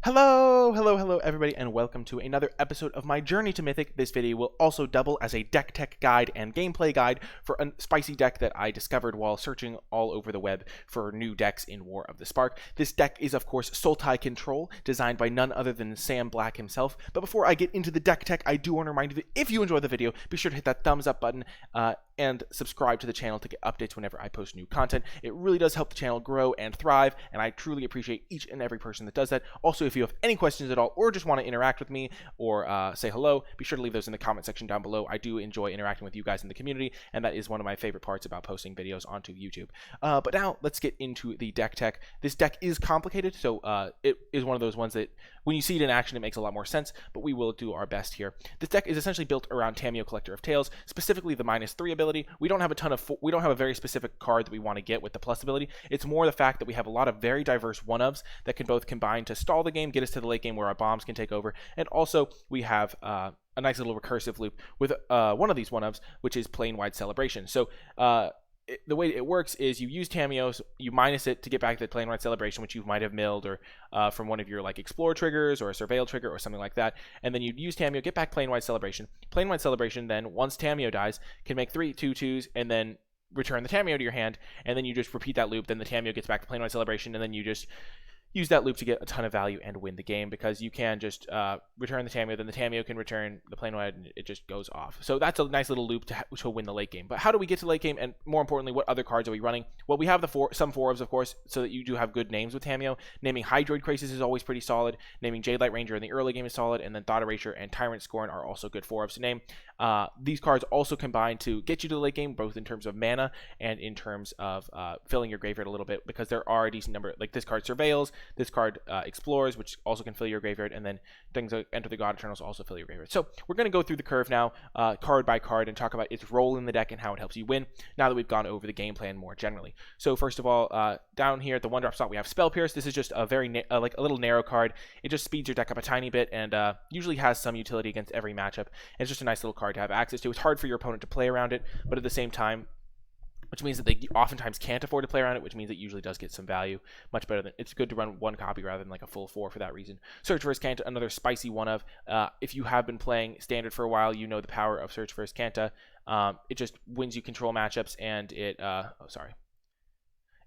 Hello everybody, and welcome to another episode of my journey to Mythic. This video will also double as a deck tech guide and gameplay guide for a spicy deck that I discovered while searching all over the web for new decks in War of the Spark. This deck is of course Sultai Control, designed by none other than Sam Black himself. But before I get into the deck tech, I do want to remind you that if you enjoy the video, be sure to hit that thumbs up button and subscribe to the channel to get updates whenever I post new content. It really does help the channel grow and thrive, and I truly appreciate each and every person that does that. Also, if you have any questions at all or just want to interact with me or say hello, be sure to leave those in the comment section down below. I do enjoy interacting with you guys in the community, and that is one of my favorite parts about posting videos onto YouTube. But now let's get into the deck tech. This deck is complicated, so it is one of those ones that when you see it in action, it makes a lot more sense, but we will do our best here. This deck is essentially built around Tamiyo, Collector of Tales, specifically the -3 ability. We don't have we don't have a very specific card that we want to get with the plus ability. It's more the fact that we have a lot of very diverse one-ofs that can both combine to stall the game, get us to the late game where our bombs can take over, and also we have a nice little recursive loop with one of these one-ofs, which is Plane-Wide Celebration. So the way it works is you use Tamiyo, you minus it to get back to the Plane-Wide Celebration, which you might have milled or from one of your like Explore triggers or a Surveil trigger or something like that, and then you'd use Tamiyo, get back Plane-Wide Celebration. Plane-Wide Celebration then, once Tamiyo dies, can make 3 2/2s and then return the Tamiyo to your hand, and then you just repeat that loop. Then the Tamiyo gets back to Plane-Wide Celebration, and then you just use that loop to get a ton of value and win the game, because you can just return the Tamiyo, then the Tamiyo can return the Plane-Wide, and it just goes off. So that's a nice little loop to win the late game. But how do we get to late game, and more importantly, what other cards are we running? Well, we have some 4-ofs, of course, so that you do have good names with Tamiyo. Naming Hydroid Krasis is always pretty solid. Naming Jadelight Ranger in the early game is solid, and then Thought Erasure and Tyrant Scorn are also good 4-ofs to name. These cards also combine to get you to the late game, both in terms of mana and in terms of filling your graveyard a little bit, because there are a decent number, like this card Surveils, this card Explores, which also can fill your graveyard, and then things like Enter the God Eternals also fill your graveyard. So we're going to go through the curve now, card by card, and talk about its role in the deck and how it helps you win, now that we've gone over the game plan more generally. So first of all, down here at the 1-drop slot, we have Spell Pierce. This is just a very like a little narrow card. It just speeds your deck up a tiny bit, and usually has some utility against every matchup. It's just a nice little card to have access to. It's hard for your opponent to play around it, but at the same time, which means that they oftentimes can't afford to play around it, which means it usually does get some value. Much better than, it's good to run one copy rather than like a full 4 for that reason. Search for Iskanta, another spicy one-of. If you have been playing Standard for a while, you know the power of Search for Iskanta. It just wins you control matchups, and it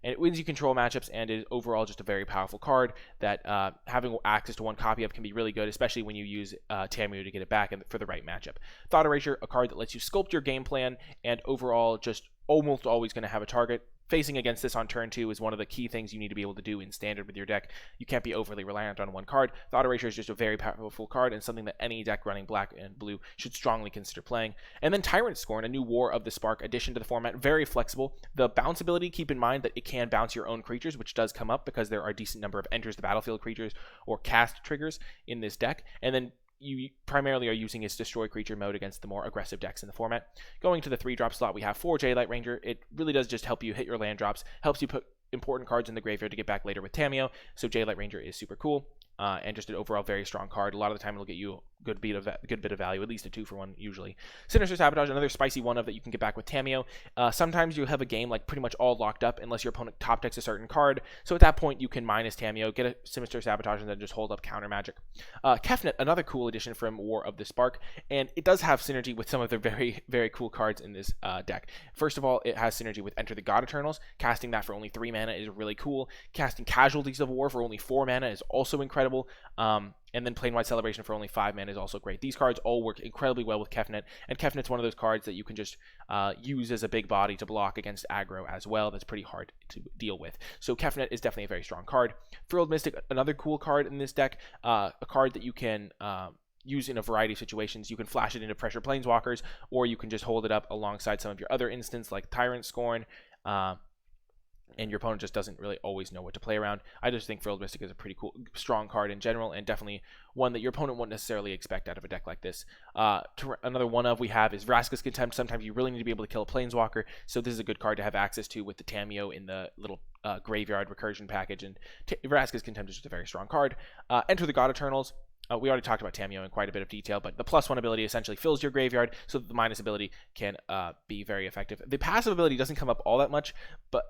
it wins you control matchups, and is overall just a very powerful card that having access to one copy of can be really good, especially when you use Tamiyo to get it back for the right matchup. Thought Erasure, a card that lets you sculpt your game plan, and overall just almost always going to have a target. Facing against this on turn 2 is one of the key things you need to be able to do in Standard with your deck. You can't be overly reliant on one card. Thought Erasure is just a very powerful card, and something that any deck running black and blue should strongly consider playing. And then Tyrant Scorn, a new War of the Spark addition to the format, very flexible. The bounce ability, keep in mind that it can bounce your own creatures, which does come up because there are a decent number of enters the battlefield creatures or cast triggers in this deck. And then you primarily are using its destroy creature mode against the more aggressive decks in the format. Going to the 3-drop slot, we have 4 Jadelight Ranger. It really does just help you hit your land drops, helps you put important cards in the graveyard to get back later with Tamiyo. So Jadelight Ranger is super cool, and just an overall very strong card. A lot of the time it'll get you a good bit of value, at least a 2-for-1 usually. Sinister Sabotage, another spicy one-of that you can get back with Tamiyo. Sometimes you have a game like pretty much all locked up unless your opponent top decks a certain card. So at that point you can minus Tamiyo, get a Sinister Sabotage, and then just hold up counter magic. Kefnet, another cool addition from War of the Spark, and it does have synergy with some of the very, very cool cards in this deck. First of all, it has synergy with Enter the God Eternals. Casting that for only 3 mana is really cool. Casting Casualties of War for only 4 mana is also incredible. And then Plane-Wide Celebration for only 5 mana is also great. These cards all work incredibly well with Kefnet, and Kefnet's one of those cards that you can just use as a big body to block against aggro as well. That's pretty hard to deal with. So Kefnet is definitely a very strong card. Frilled Mystic, another cool card in this deck, a card that you can use in a variety of situations. You can flash it into Pressure Planeswalkers, or you can just hold it up alongside some of your other instants like Tyrant Scorn, and your opponent just doesn't really always know what to play around. I just think Frilled Mystic is a pretty cool, strong card in general, and definitely one that your opponent won't necessarily expect out of a deck like this. Another one-of we have is Vraska's Contempt. Sometimes you really need to be able to kill a Planeswalker, so this is a good card to have access to with the Tamiyo in the little graveyard recursion package, and Vraska's Contempt is just a very strong card. Enter the God Eternals. We already talked about Tamiyo in quite a bit of detail, but the +1 ability essentially fills your graveyard so that the minus ability can be very effective. The passive ability doesn't come up all that much, but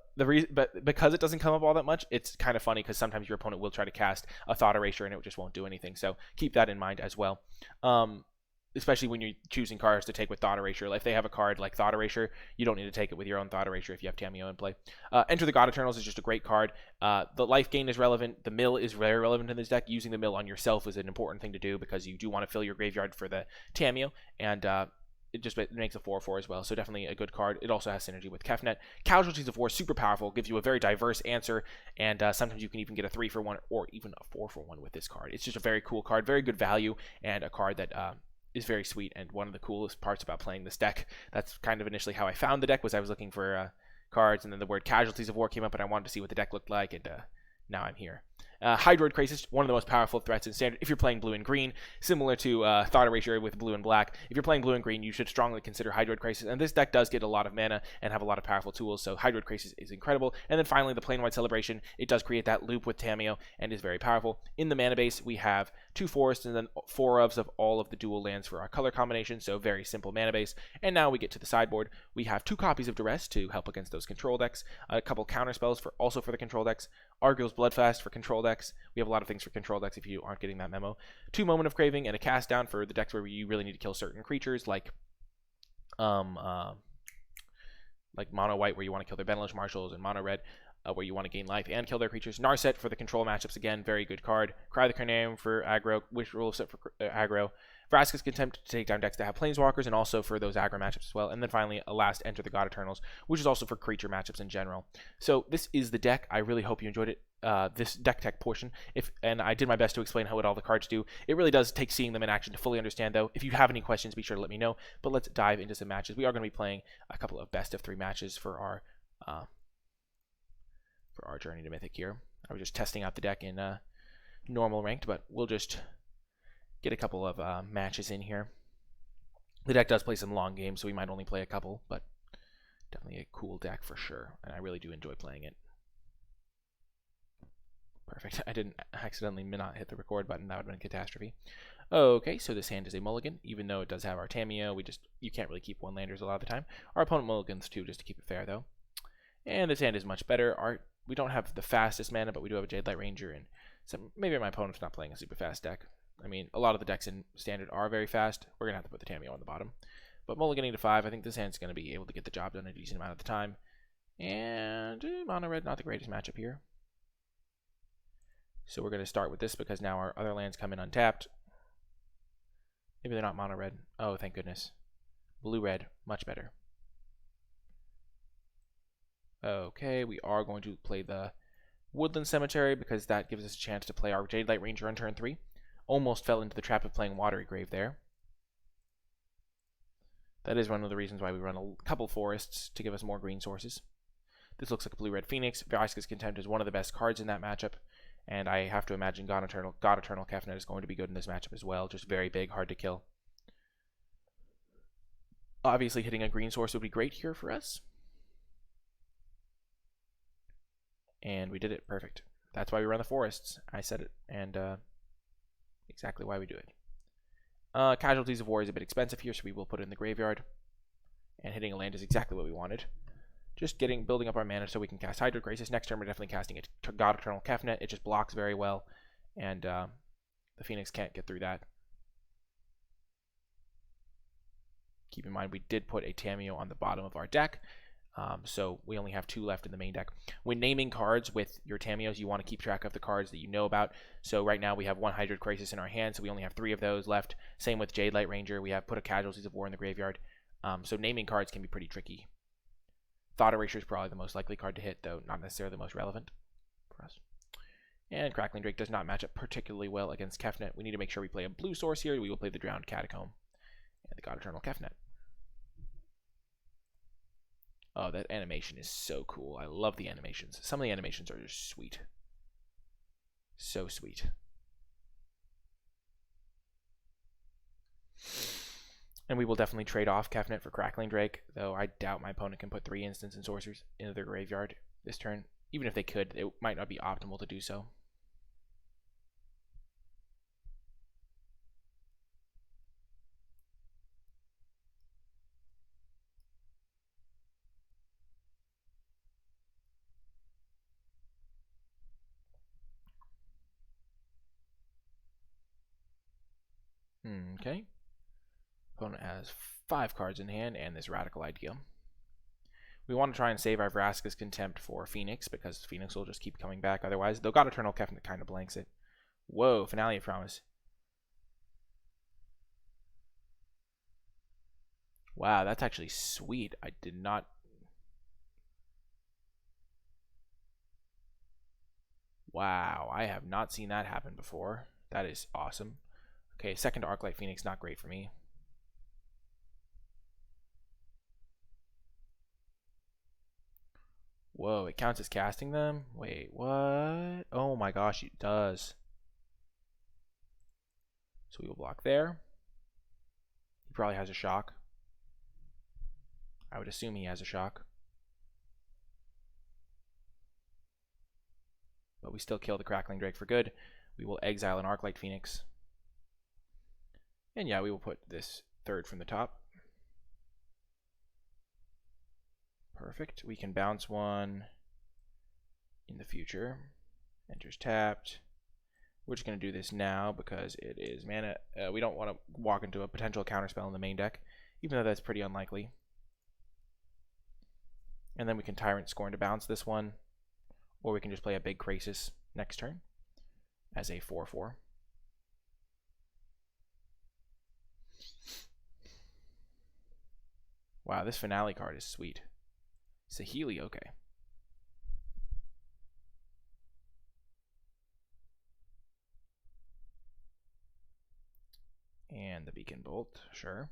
because it doesn't come up all that much, it's kind of funny because sometimes your opponent will try to cast a Thought Erasure and it just won't do anything. So keep that in mind as well. Especially when you're choosing cards to take with Thought Erasure. If they have a card like Thought Erasure, you don't need to take it with your own Thought Erasure if you have Tamiyo in play. Enter the God Eternals is just a great card. The life gain is relevant. The mill is very relevant in this deck. Using the mill on yourself is an important thing to do because you do want to fill your graveyard for the Tamiyo, and it makes a 4/4 as well, so definitely a good card. It also has synergy with Kefnet. Casualties of War, super powerful, gives you a very diverse answer, and sometimes you can even get a 3-for-1 or even a 4-for-1 with this card. It's just a very cool card, very good value, and a card that is very sweet, and one of the coolest parts about playing this deck. That's kind of initially how I found the deck, was I was looking for cards, and then the word Casualties of War came up, and I wanted to see what the deck looked like, and now I'm here. Hydroid Crisis, one of the most powerful threats in Standard. If you're playing blue and green, similar to Thought Erasure with blue and black, if you're playing blue and green, you should strongly consider Hydroid Crisis. And this deck does get a lot of mana and have a lot of powerful tools, so Hydroid Crisis is incredible. And then finally, the Plain White Celebration. It does create that loop with Tamiyo and is very powerful. In the mana base, we have 2 forests and then 4 of all of the dual lands for our color combination, so very simple mana base. And now we get to the sideboard. We have 2 copies of Duress to help against those control decks, a couple counter spells also for the control decks, Argyll's Bloodfast for control decks. We have a lot of things for control decks if you aren't getting that memo. 2 Moment of Craving and a Cast Down for the decks where you really need to kill certain creatures, like mono white where you want to kill their Benelish Marshals, and mono red where you want to gain life and kill their creatures. Narset for the control matchups, again, very good card. Cry the Carnarium for aggro, Wish Rule Set for aggro. Vraska's Contempt to take down decks that have Planeswalkers, and also for those aggro matchups as well. And then finally, a last Enter the God Eternals, which is also for creature matchups in general. So this is the deck. I really hope you enjoyed it. This deck tech portion, and I did my best to explain what all the cards do. It really does take seeing them in action to fully understand, though. If you have any questions, be sure to let me know. But let's dive into some matches. We are going to be playing a couple of best of 3 matches for our journey to Mythic here. I was just testing out the deck in normal ranked, but we'll just get a couple of matches in here. The deck does play some long games, so we might only play a couple, but definitely a cool deck for sure, and I really do enjoy playing it. Perfect. I didn't accidentally not hit the record button. That would have been a catastrophe. Okay, so this hand is a mulligan, even though it does have our Tamiyo. You can't really keep 1-landers a lot of the time. Our opponent mulligans too, just to keep it fair, though. And this hand is much better. We don't have the fastest mana, but we do have a Jade Light Ranger, and maybe my opponent's not playing a super fast deck. I mean, a lot of the decks in Standard are very fast. We're going to have to put the Tamiyo on the bottom. But mulliganing to 5, I think this hand's going to be able to get the job done a decent amount of the time. And mono red, not the greatest matchup here. So we're going to start with this because now our other lands come in untapped. Maybe they're not mono red. Oh, thank goodness. Blue red, much better. Okay, we are going to play the Woodland Cemetery because that gives us a chance to play our Jade Light Ranger on turn 3. Almost fell into the trap of playing Watery Grave there. That is one of the reasons why we run a couple forests to give us more green sources. This looks like a blue-red Phoenix. Vraska's Contempt is one of the best cards in that matchup, and I have to imagine God Eternal Kefnet is going to be good in this matchup as well. Just very big, hard to kill. Obviously, hitting a green source would be great here for us. And we did it. Perfect. That's why we run the forests. I said it, and exactly why we do it. Casualties of War is a bit expensive here, so we will put it in the graveyard. And hitting a land is exactly what we wanted. Just building up our mana so we can cast Hydroid Crisis. Next turn, we're definitely casting it to God Eternal Kefnet. It just blocks very well, and the Phoenix can't get through that. Keep in mind, we did put a Tamiyo on the bottom of our deck, so we only have 2 left in the main deck. When naming cards with your Tamiyos, you want to keep track of the cards that you know about. So right now we have 1 Hydroid Crisis in our hand, so we only have 3 of those left. Same with Jade Light Ranger. We have put a Casualties of War in the graveyard. So naming cards can be pretty tricky. Thought Erasure is probably the most likely card to hit, though not necessarily the most relevant for us. And Crackling Drake does not match up particularly well against Kefnet. We need to make sure we play a blue source here. We will play the Drowned Catacomb and the God Eternal Kefnet. Oh, that animation is so cool. I love the animations. Some of the animations are just sweet. So sweet. And we will definitely trade off Kefnet for Crackling Drake, though I doubt my opponent can put 3 instants and sorcerers into their graveyard this turn. Even if they could, it might not be optimal to do so. Okay. Opponent has 5 cards in hand and this Radical Idea. We want to try and save our Vraska's Contempt for Phoenix, because Phoenix will just keep coming back otherwise. Though God Eternal kind of blanks it. Whoa, Finale of Promise. Wow, that's actually sweet. I did not... Wow, I have not seen that happen before. That is awesome. Okay, second Arclight Phoenix, not great for me. Whoa, it counts as casting them? Wait, what? Oh my gosh, it does. So we will block there. He probably has a shock. I would assume he has a shock. But we still kill the Crackling Drake for good. We will exile an Arclight Phoenix. And yeah, we will put this third from the top. Perfect. We can bounce one in the future. Enters tapped. We're just going to do this now because it is mana. We don't want to walk into a potential counterspell in the main deck, even though that's pretty unlikely. And then we can Tyrant Scorn to bounce this one, or we can just play a big Krasis next turn as a 4/4. Wow, this Finale card is sweet. Saheeli, okay. And the Beacon Bolt, sure.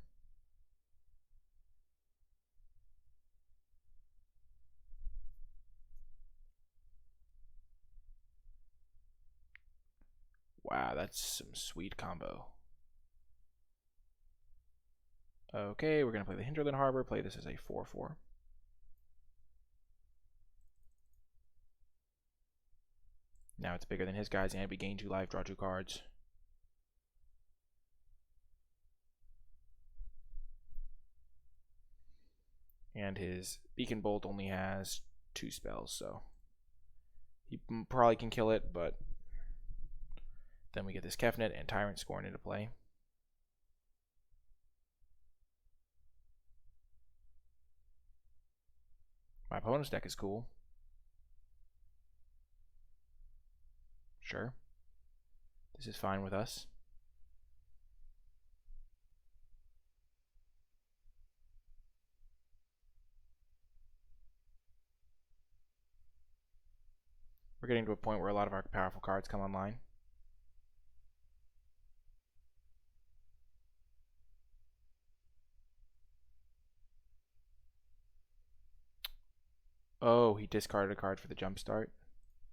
Wow, that's some sweet combo. Okay, we're going to play the Hinterland Harbor, play this as a 4/4. Now it's bigger than his guys, and we gain 2 life, draw 2 cards. And his Beacon Bolt only has 2 spells, so he probably can kill it, but then we get this Kefnet and Tyrant Scorn into play. My opponent's deck is cool. Sure. This is fine with us. We're getting to a point where a lot of our powerful cards come online. Oh, he discarded a card for the Jumpstart.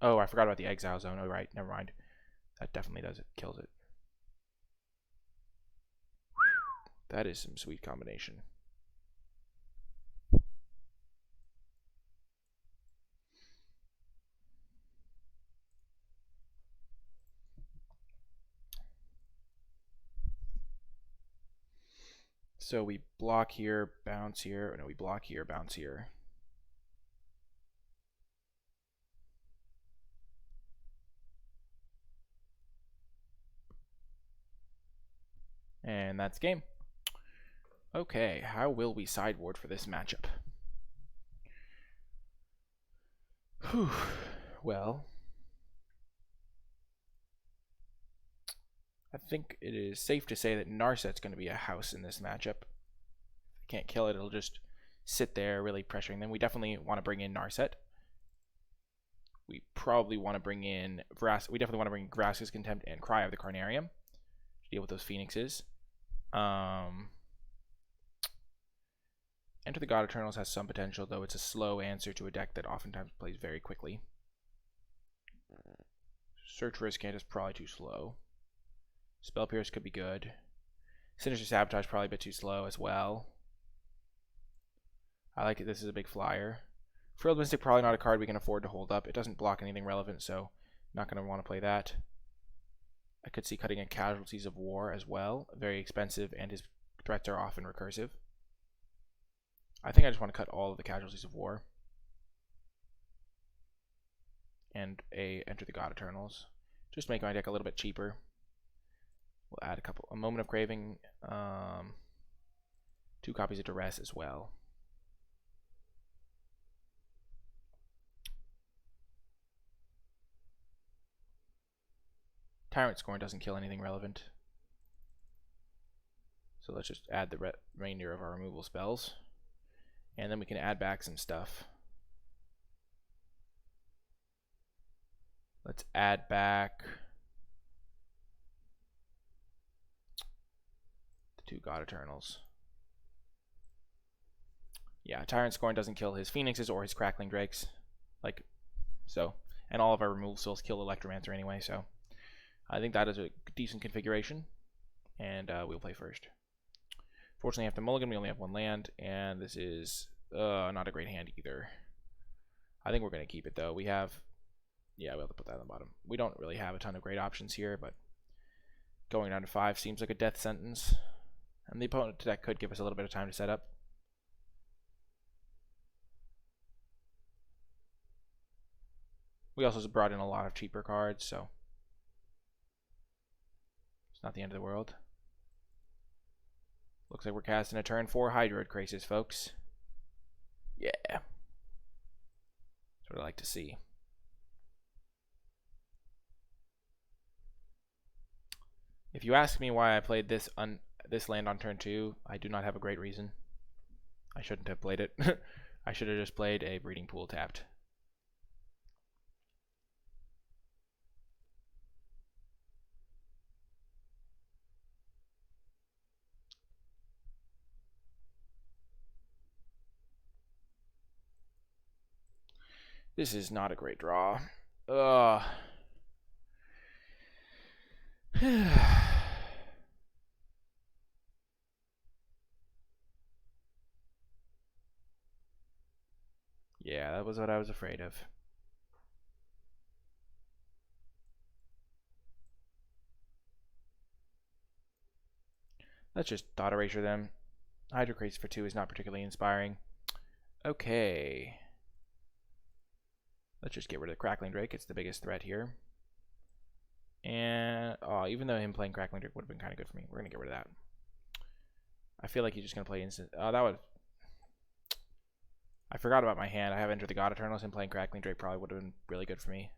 Oh, I forgot about the Exile Zone. Oh, right. Never mind. That definitely does it. Kills it. That is some sweet combination. So we block here, bounce here. Oh, no, we block here, bounce here. And that's game. Okay, how will we sideboard for this matchup? Whew. Well, I think it is safe to say that Narset's going to be a house in this matchup. If they can't kill it, it'll just sit there really pressuring them. We definitely want to bring in Narset. We probably want to bring in we definitely want to bring Vraska's Contempt and Cry of the Carnarium to deal with those Phoenixes. Enter the God Eternals has some potential, though it's a slow answer to a deck that oftentimes plays very quickly. Search for Riskant is probably too slow. Spell Pierce could be good. Sinister Sabotage probably a bit too slow as well. I like it. This is a big flyer. Frilled Mystic probably not a card we can afford to hold up. It doesn't block anything relevant, so not going to want to play that. I could see cutting in Casualties of War as well. Very expensive, and his threats are often recursive. I think I just want to cut all of the Casualties of War. And Enter the God Eternals. Just to make my deck a little bit cheaper. We'll add a Moment of Craving, 2 copies of Duress as well. Tyrant Scorn doesn't kill anything relevant. So let's just add the remainder of our removal spells. And then we can add back some stuff. Let's add back the 2 God Eternals. Yeah, Tyrant Scorn doesn't kill his Phoenixes or his Crackling Drakes. Like, so. And all of our removal spells kill Electromancer anyway, so. I think that is a decent configuration. And we'll play first. Fortunately, after Mulligan, we only have 1 land. And this is not a great hand either. I think we're going to keep it, though. We have... Yeah, we'll have to put that on the bottom. We don't really have a ton of great options here, but going down to 5 seems like a death sentence. And the opponent deck could give us a little bit of time to set up. We also brought in a lot of cheaper cards, so it's not the end of the world. Looks like we're casting a turn 4 Hydroid Crisis, folks. Yeah. That's what I like to see. If you ask me why I played this land on turn 2, I do not have a great reason. I shouldn't have played it. I should have just played a Breeding Pool tapped. This is not a great draw. Ugh. Yeah, that was what I was afraid of. Let's just Thought Erasure them. Hydro Crisis for 2 is not particularly inspiring. Okay. Let's just get rid of the Crackling Drake. It's the biggest threat here. And, oh, even though him playing Crackling Drake would have been kind of good for me, we're going to get rid of that. I feel like he's just going to play instant. Oh, that would... I forgot about my hand. I have entered the God Eternals, and playing Crackling Drake probably would have been really good for me.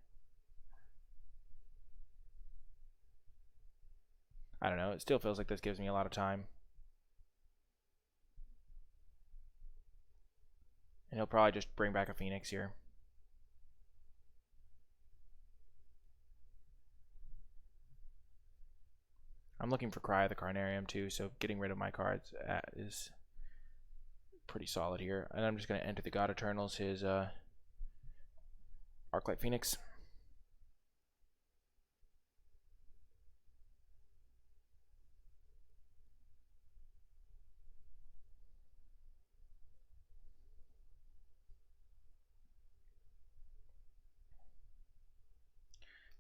I don't know. It still feels like this gives me a lot of time. And he'll probably just bring back a Phoenix here. I'm looking for Cry of the Carnarium too, so getting rid of my cards is pretty solid here. And I'm just going to enter the God Eternals, his Arclight Phoenix.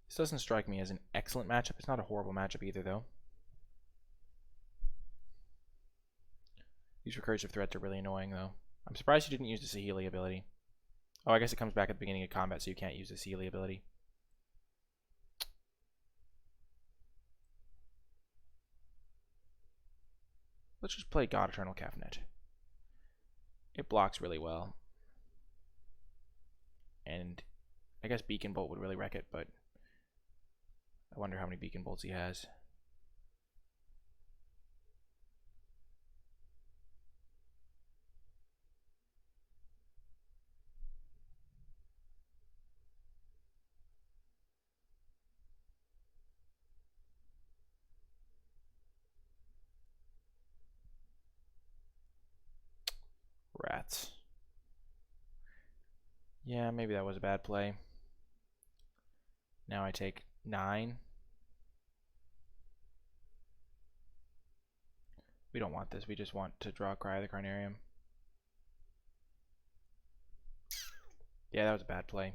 This doesn't strike me as an excellent matchup. It's not a horrible matchup either, though. These recursive threats are really annoying, though. I'm surprised you didn't use the Saheeli ability. Oh, I guess it comes back at the beginning of combat, so you can't use the Saheeli ability. Let's just play God Eternal Cafnet. It blocks really well. And I guess Beacon Bolt would really wreck it, but I wonder how many Beacon Bolts he has. Rats. Yeah, maybe that was a bad play. Now I take 9. We don't want this. We just want to draw Cry of the Carnarium. Yeah, that was a bad play.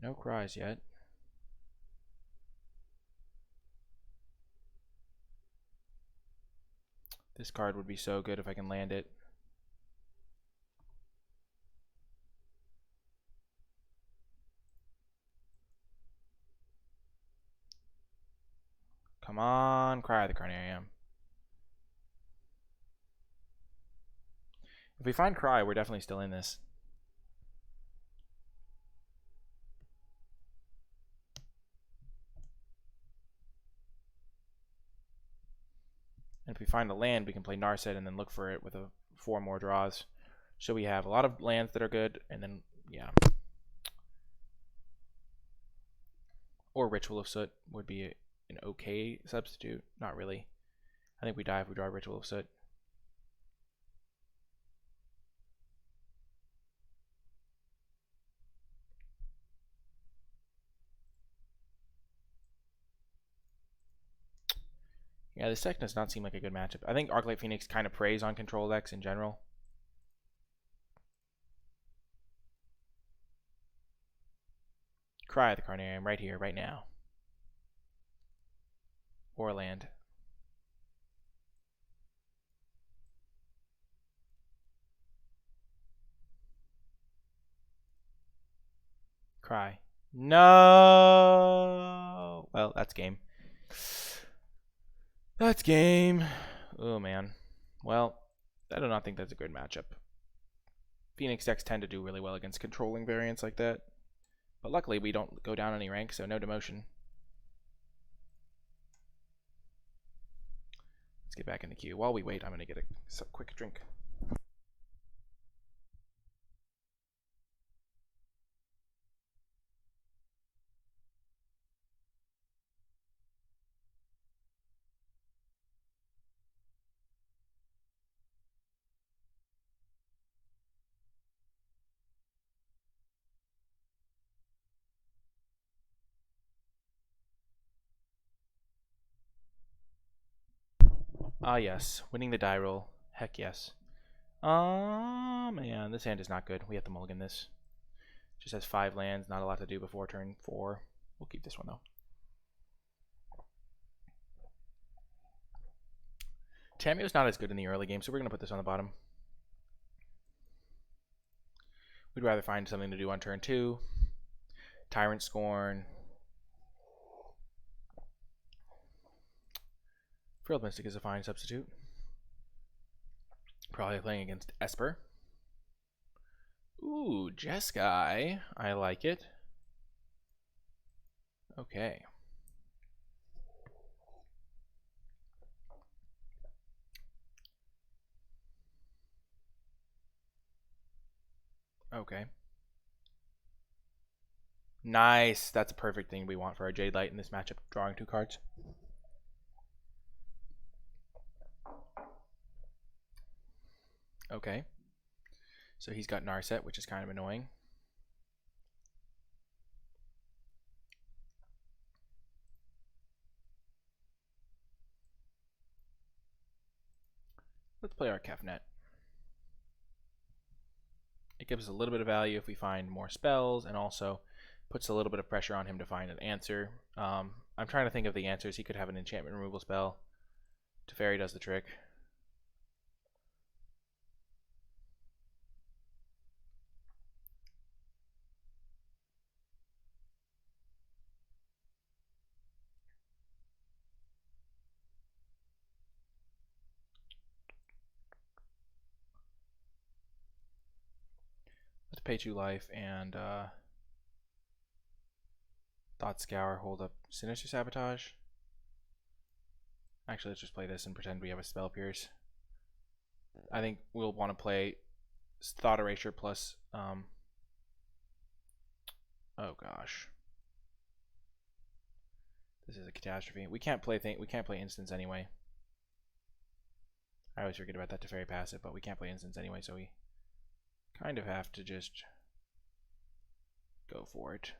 No cries yet. This card would be so good if I can land it. Come on, Cry the Carnarium. If we find Cry, we're definitely still in this. And if we find a land, we can play Narset and then look for it with 4 more draws. So we have a lot of lands that are good, and then, yeah. Or Ritual of Soot would be an okay substitute. Not really. I think we die if we draw Ritual of Soot. Yeah, this deck does not seem like a good matchup. I think Arclight Phoenix kind of preys on control decks in general. Cry the Carnarium right here, right now. Or land. Cry. No! Well, that's game. That's game. Oh, man. Well, I do not think that's a good matchup. Phoenix decks tend to do really well against controlling variants like that. But luckily, we don't go down any rank, so no demotion. Let's get back in the queue. While we wait, I'm going to get a quick drink. Ah, yes. Winning the die roll. Heck yes. Man, this hand is not good. We have to mulligan this. Just has 5 lands, not a lot to do before turn 4. We'll keep this one, though. Tamiyo's not as good in the early game, so we're going to put this on the bottom. We'd rather find something to do on turn 2. Tyrant Scorn. Frilled Mystic is a fine substitute. Probably playing against Esper. Ooh, Jeskai. I like it. Okay. Okay. Nice. That's a perfect thing we want for our Jade Light in this matchup, drawing 2 cards. Okay. So he's got Narset, which is kind of annoying. Let's play our Kefnet. It gives us a little bit of value if we find more spells, and also puts a little bit of pressure on him to find an answer. I'm trying to think of the answers. He could have an enchantment removal spell. Teferi does the trick. Let's pay 2 life and Thought Scour, hold up Sinister Sabotage. Actually, let's just play this and pretend we have a Spell Pierce. I think we'll want to play Thought Erasure plus oh gosh. This is a catastrophe. We can't play instants anyway. I always forget about that Teferi passive, but we can't play instants anyway, so we kind of have to just go for it.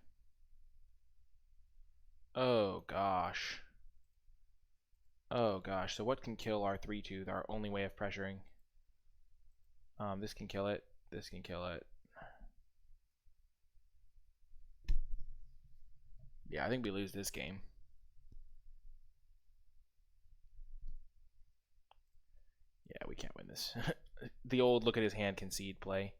Oh gosh. Oh gosh. So what can kill our 3/2? Our only way of pressuring. This can kill it. This can kill it. Yeah, I think we lose this game. Yeah, we can't win this. The old look at his hand concede play.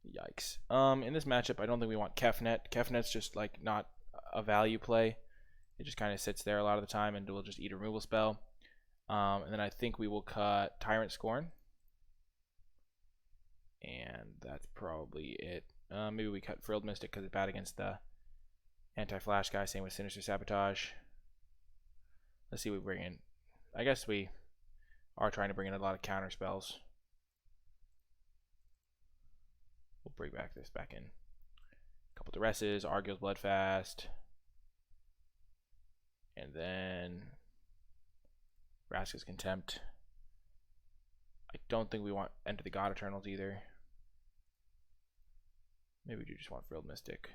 Yikes. In this matchup, I don't think we want Kefnet. Kefnet's just like not a value play. It just kind of sits there a lot of the time and we'll just eat a removal spell. And then I think we will cut Tyrant Scorn. And that's probably it. Maybe we cut Frilled Mystic because it's bad against the anti-flash guy. Same with Sinister Sabotage. Let's see what we bring in. I guess we are trying to bring in a lot of counter spells. We'll bring this back in. A couple Duresses, Argyle's Bloodfast. And then Vraska's Contempt. I don't think we want Enter the God Eternals either. Maybe we do just want Frilled Mystic.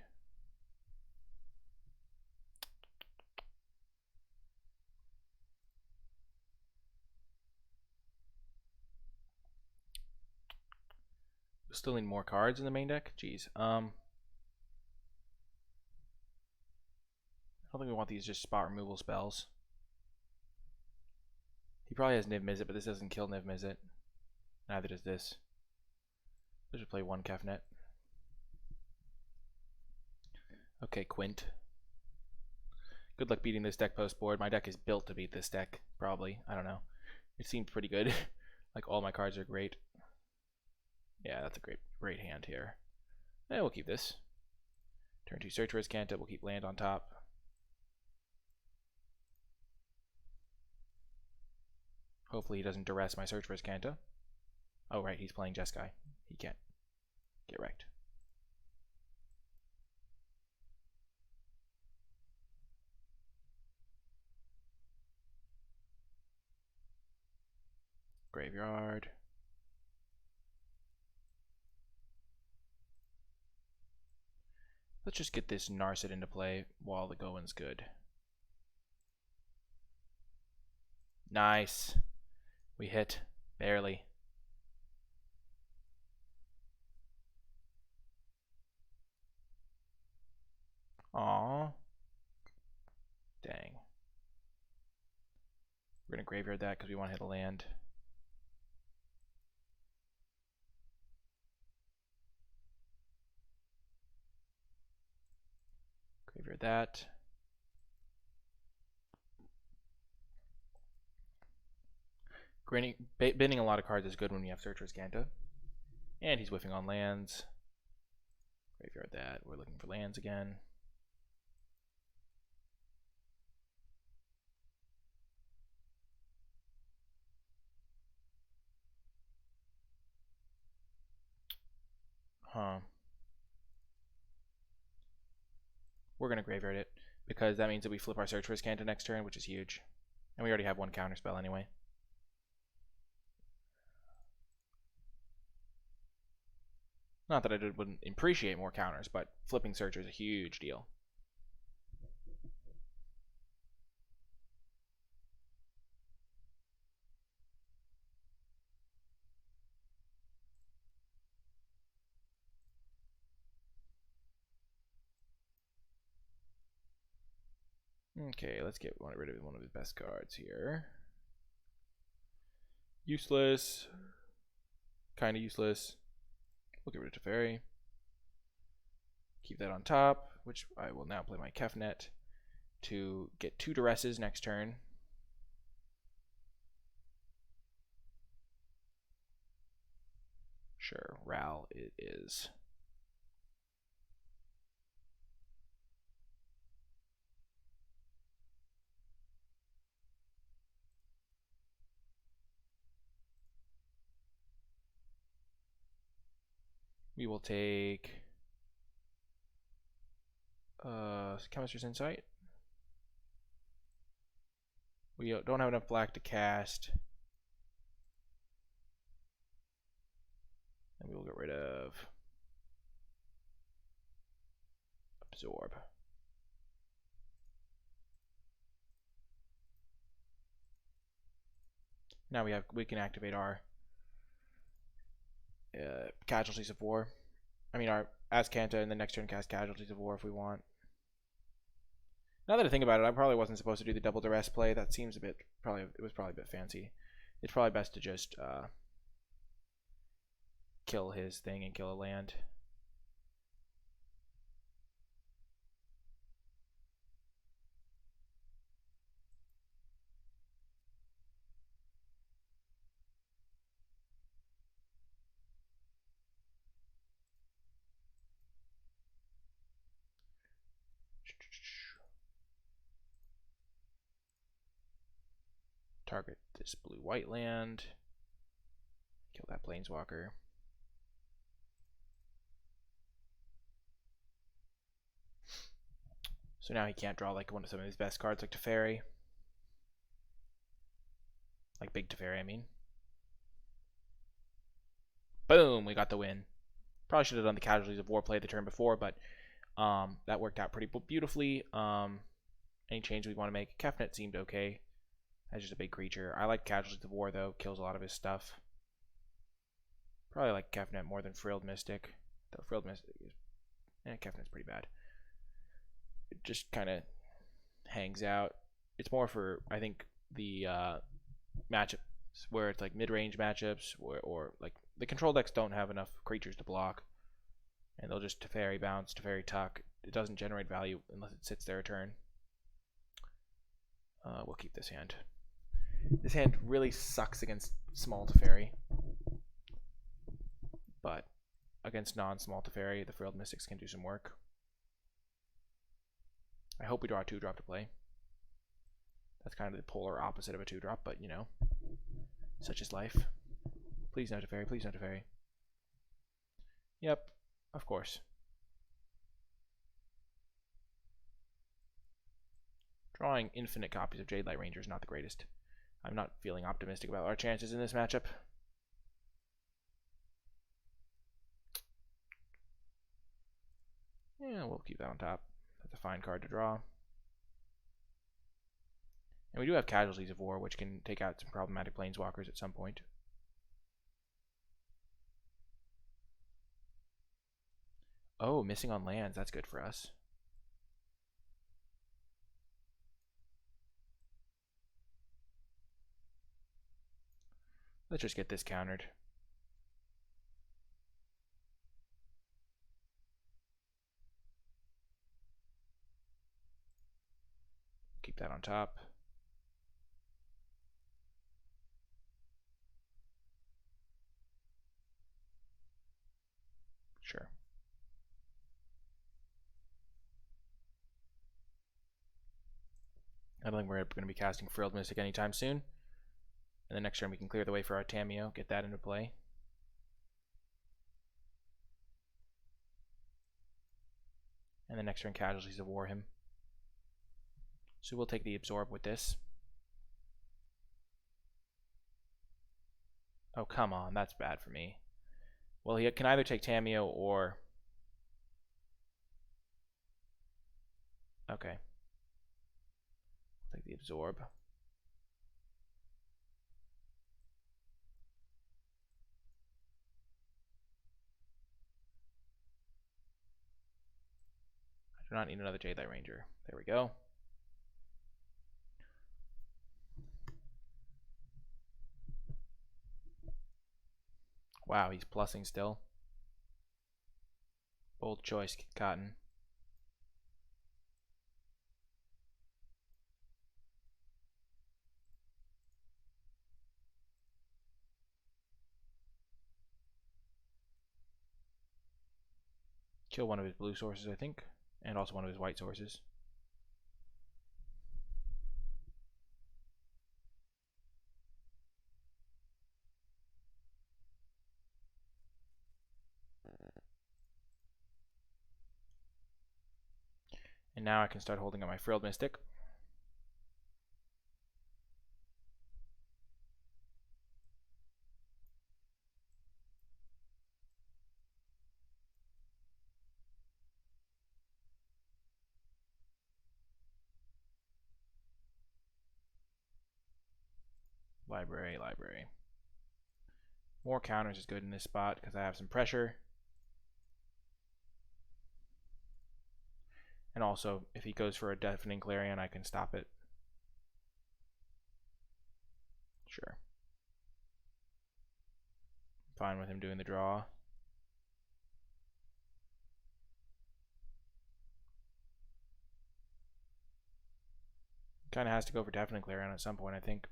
We still need more cards in the main deck. Jeez. I don't think we want these just spot removal spells. He probably has Niv Mizzet, but this doesn't kill Niv Mizzet. Neither does this. Let's just play one Kefnet. Okay, Quint. Good luck beating this deck post board. My deck is built to beat this deck, probably. I don't know. It seems pretty good. Like all my cards are great. Yeah, that's a great hand here. Yeah, we'll keep this. Turn 2 Search for his Canta. We'll keep land on top. Hopefully he doesn't duress my Search for his Canta. Oh, right, he's playing Jeskai. He can't get wrecked. Graveyard. Let's just get this Narset into play while the going's good. Nice. We hit. Barely. Aww. Dang. We're going to graveyard that because we want to hit a land. Graveyard that. Binning a lot of cards is good when you have Searcher's Canta. And he's whiffing on lands. Graveyard that. We're looking for lands again. Huh. We're going to graveyard it because that means that we flip our Search for his Canta next turn, which is huge. And we already have one counter spell anyway. Not that I wouldn't appreciate more counters, but flipping Searcher is a huge deal. Okay, let's get rid of one of his best cards here. Useless. Kind of useless. We'll get rid of Teferi. Keep that on top, which I will now play my Kefnet to get 2 Duresses next turn. Sure, Ral it is. We will take Chemist's Insight. We don't have enough black to cast. And we will get rid of Absorb. Now we can activate our Casualties of War. I mean our Azcanta, and the next turn cast Casualties of War if we want. Now that I think about it, I probably wasn't supposed to do the double duress play. That seems a bit, it was probably a bit fancy. It's probably best to just kill his thing and kill a land. Target this blue-white land. Kill that planeswalker. So now he can't draw like one of some of his best cards, like Teferi. Like Big Teferi, I mean. Boom, we got the win. Probably should have done the Casualties of War play the turn before, but that worked out pretty beautifully. Any change we want to make? Kefnet seemed okay. That's just a big creature. I like Casualties of War, though. Kills a lot of his stuff. Probably like Kefnet more than Frilled Mystic. Though Frilled Mystic is... Kefnet's pretty bad. It just kind of hangs out. It's more for, I think, the matchups where it's like mid-range matchups or like the control decks don't have enough creatures to block. And they'll just Teferi bounce, Teferi tuck. It doesn't generate value unless it sits there a turn. We'll keep this hand. This hand really sucks against small Teferi. But against non-small Teferi, the Frilled Mystics can do some work. I hope we draw a 2-drop to play. That's kind of the polar opposite of a 2-drop, but you know, such is life. Please no Teferi, please no Teferi. Yep, of course. Drawing infinite copies of Jadelight Ranger is not the greatest. I'm not feeling optimistic about our chances in this matchup. Yeah, we'll keep that on top. That's a fine card to draw. And we do have Casualties of War, which can take out some problematic planeswalkers at some point. Oh, missing on lands. That's good for us. Let's just get this countered. Keep that on top. Sure. I don't think we're going to be casting Frilled Mystic anytime soon. And the next turn we can clear the way for our Tamiyo, get that into play. And the next turn Casualties of War him. So we'll take the Absorb with this. Oh, come on, that's bad for me. Well, he can either take Tamiyo or... Okay. Take the Absorb. I do not need another Jadelight Ranger. There we go. Wow, he's plussing still. Bold choice, Cotton. Kill one of his blue sources, I think, and also one of his white sources. And now I can start holding on my Frilled Mystic. Library, library. More counters is good in this spot because I have some pressure. And also, if he goes for a Deafening Clarion, I can stop it. Sure. Fine with him doing the draw. Kind of has to go for Deafening Clarion at some point, I think.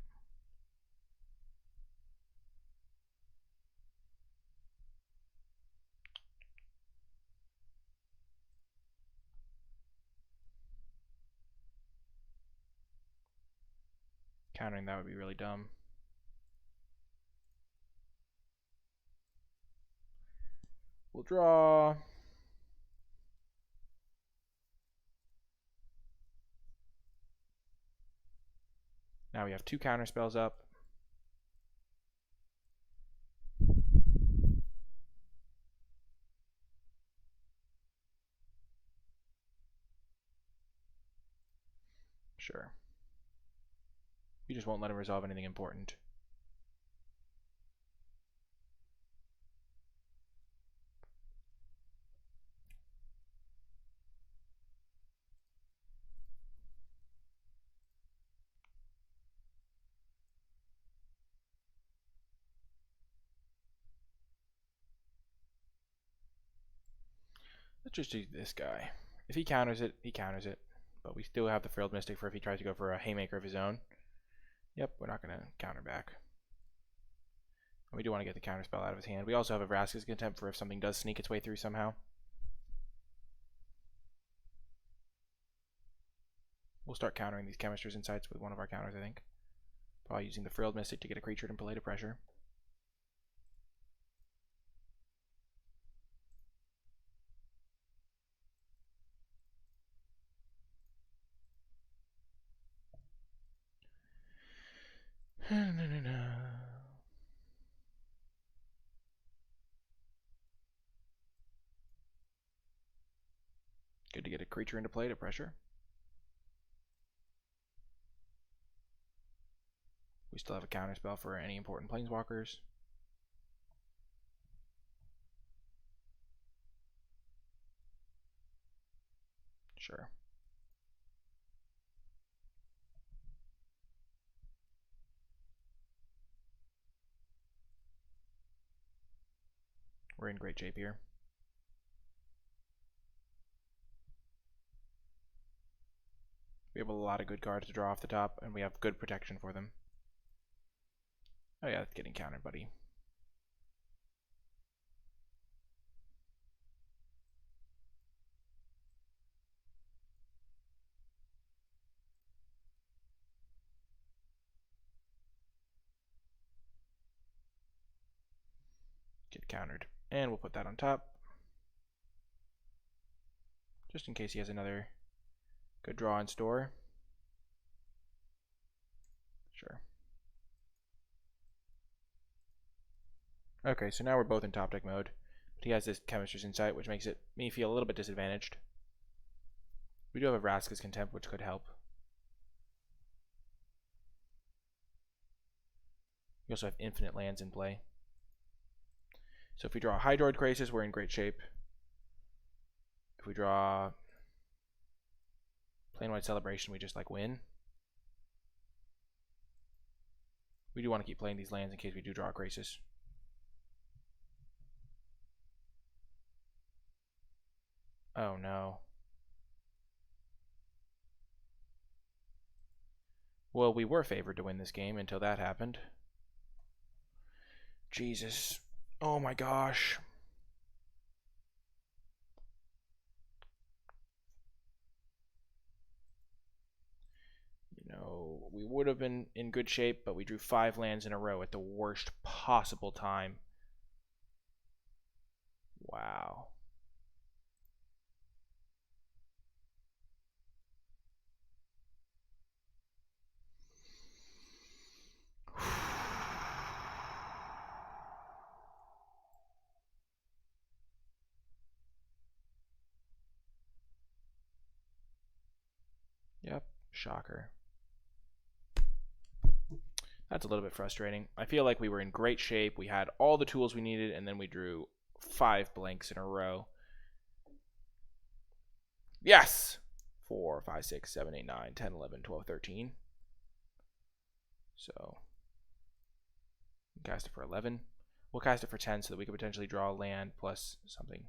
Countering that would be really dumb. We'll draw. Now we have 2 counter spells up. Sure. You just won't let him resolve anything important. Let's just do this guy. If he counters it, he counters it. But we still have the Frilled Mystic for if he tries to go for a Haymaker of his own. Yep, we're not going to counter back. We do want to get the counter spell out of his hand. We also have a Vraska's Contempt for if something does sneak its way through somehow. We'll start countering these Chemist's Insights with one of our counters, I think. Probably using the Frilled Mystic to get a creature to play to pressure. Good to get a creature into play to pressure. We still have a counter spell for any important planeswalkers. Sure. We're in great shape here. We have a lot of good cards to draw off the top, and we have good protection for them. Oh yeah, it's getting countered, buddy. Get countered. And we'll put that on top. Just in case he has another good draw in store. Sure. Okay, so now we're both in top deck mode. But he has this Chemist's Insight, which makes me feel a little bit disadvantaged. We do have a Vraska's Contempt, which could help. We also have infinite lands in play. So if we draw a Hydroid Krasis, we're in great shape. If we draw Plain-White Celebration, we just like win. We do want to keep playing these lands in case we do draw a Krasis. Oh no. Well, we were favored to win this game until that happened. Jesus. Oh my gosh. You know, we would have been in good shape, but we drew 5 lands in a row at the worst possible time. Wow. Yep, shocker. That's a little bit frustrating. I feel like we were in great shape. We had all the tools we needed, and then we drew 5 blanks in a row. Yes! 4, 5, 6, 7, 8, 9, 10, 11, 12, 13. So cast it for 11. We'll cast it for 10 so that we could potentially draw land plus something.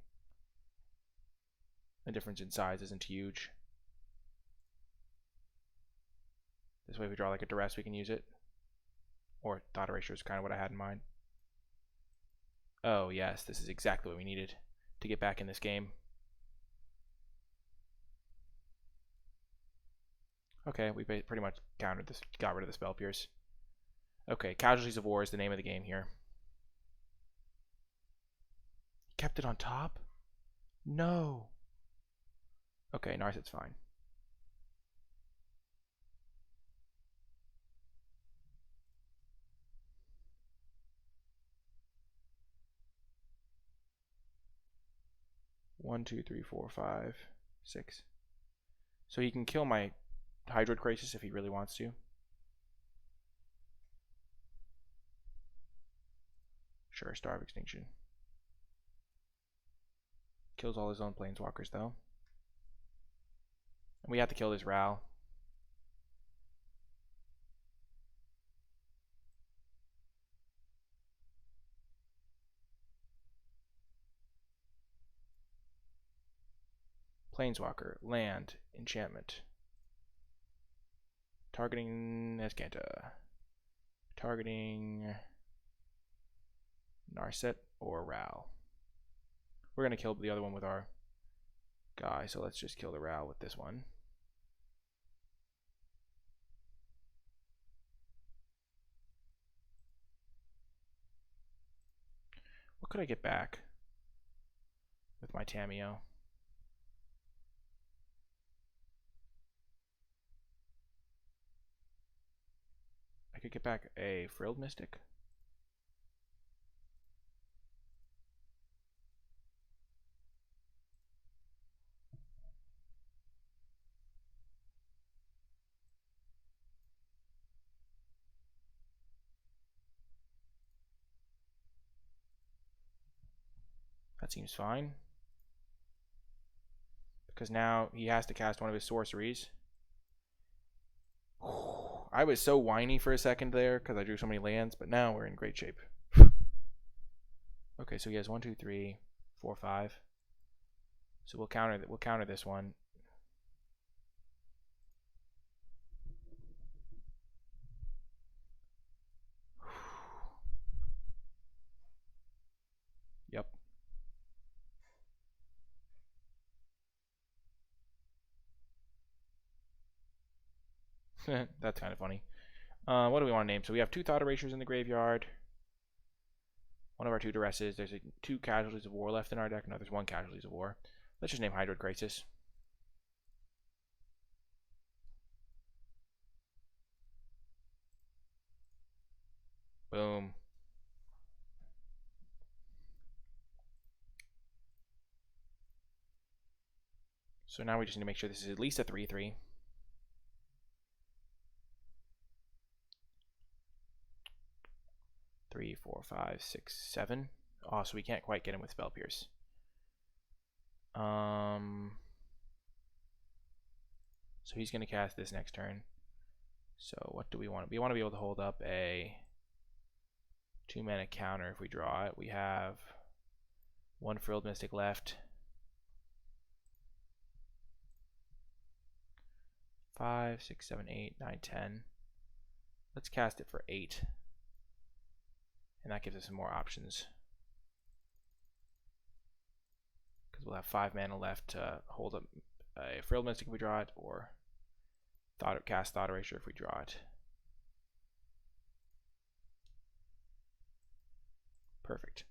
The difference in size isn't huge. This way if we draw like a duress, we can use it. Or thought erasure is kind of what I had in mind. Oh yes, this is exactly what we needed to get back in this game. Okay, we pretty much countered this, got rid of the spell pierce. Okay, Casualties of War is the name of the game here. Kept it on top? No. Okay, Narset's fine. One, two, three, four, 5, 6. So he can kill my Hydroid Crisis if he really wants to. Sure, Star of Extinction. Kills all his own planeswalkers though. And we have to kill this Ral. Planeswalker, land, enchantment. Targeting Escanta. Targeting Narset or Ral. We're going to kill the other one with our guy, so let's just kill the Ral with this one. What could I get back with my Tamiyo? I could get back a Frilled Mystic. That seems fine. Because now he has to cast one of his sorceries. I was so whiny for a second there because I drew so many lands, but now we're in great shape. Okay, so he has 1, 2, 3, 4, 5. So we'll counter this one. Yep. That's kind of funny. What do we want to name? So we have 2 Thought Erasures in the graveyard. One of our 2 Duresses. There's 2 Casualties of War left in our deck. No, there's 1 Casualties of War. Let's just name Hydroid Crisis. Boom. So now we just need to make sure this is at least a 3/3. Three, 4, 5, 6, 7. Oh, so we can't quite get him with Spell Pierce. So he's going to cast this next turn. So what do we want? We want to be able to hold up a 2-mana counter if we draw it. We have 1 Frilled Mystic left. 5, 6, 7, 8, 9, 10. Let's cast it for 8. And that gives us some more options. Because we'll have 5 mana left to hold up a Frilled Mystic if we draw it, or cast Thought Erasure if we draw it. Perfect.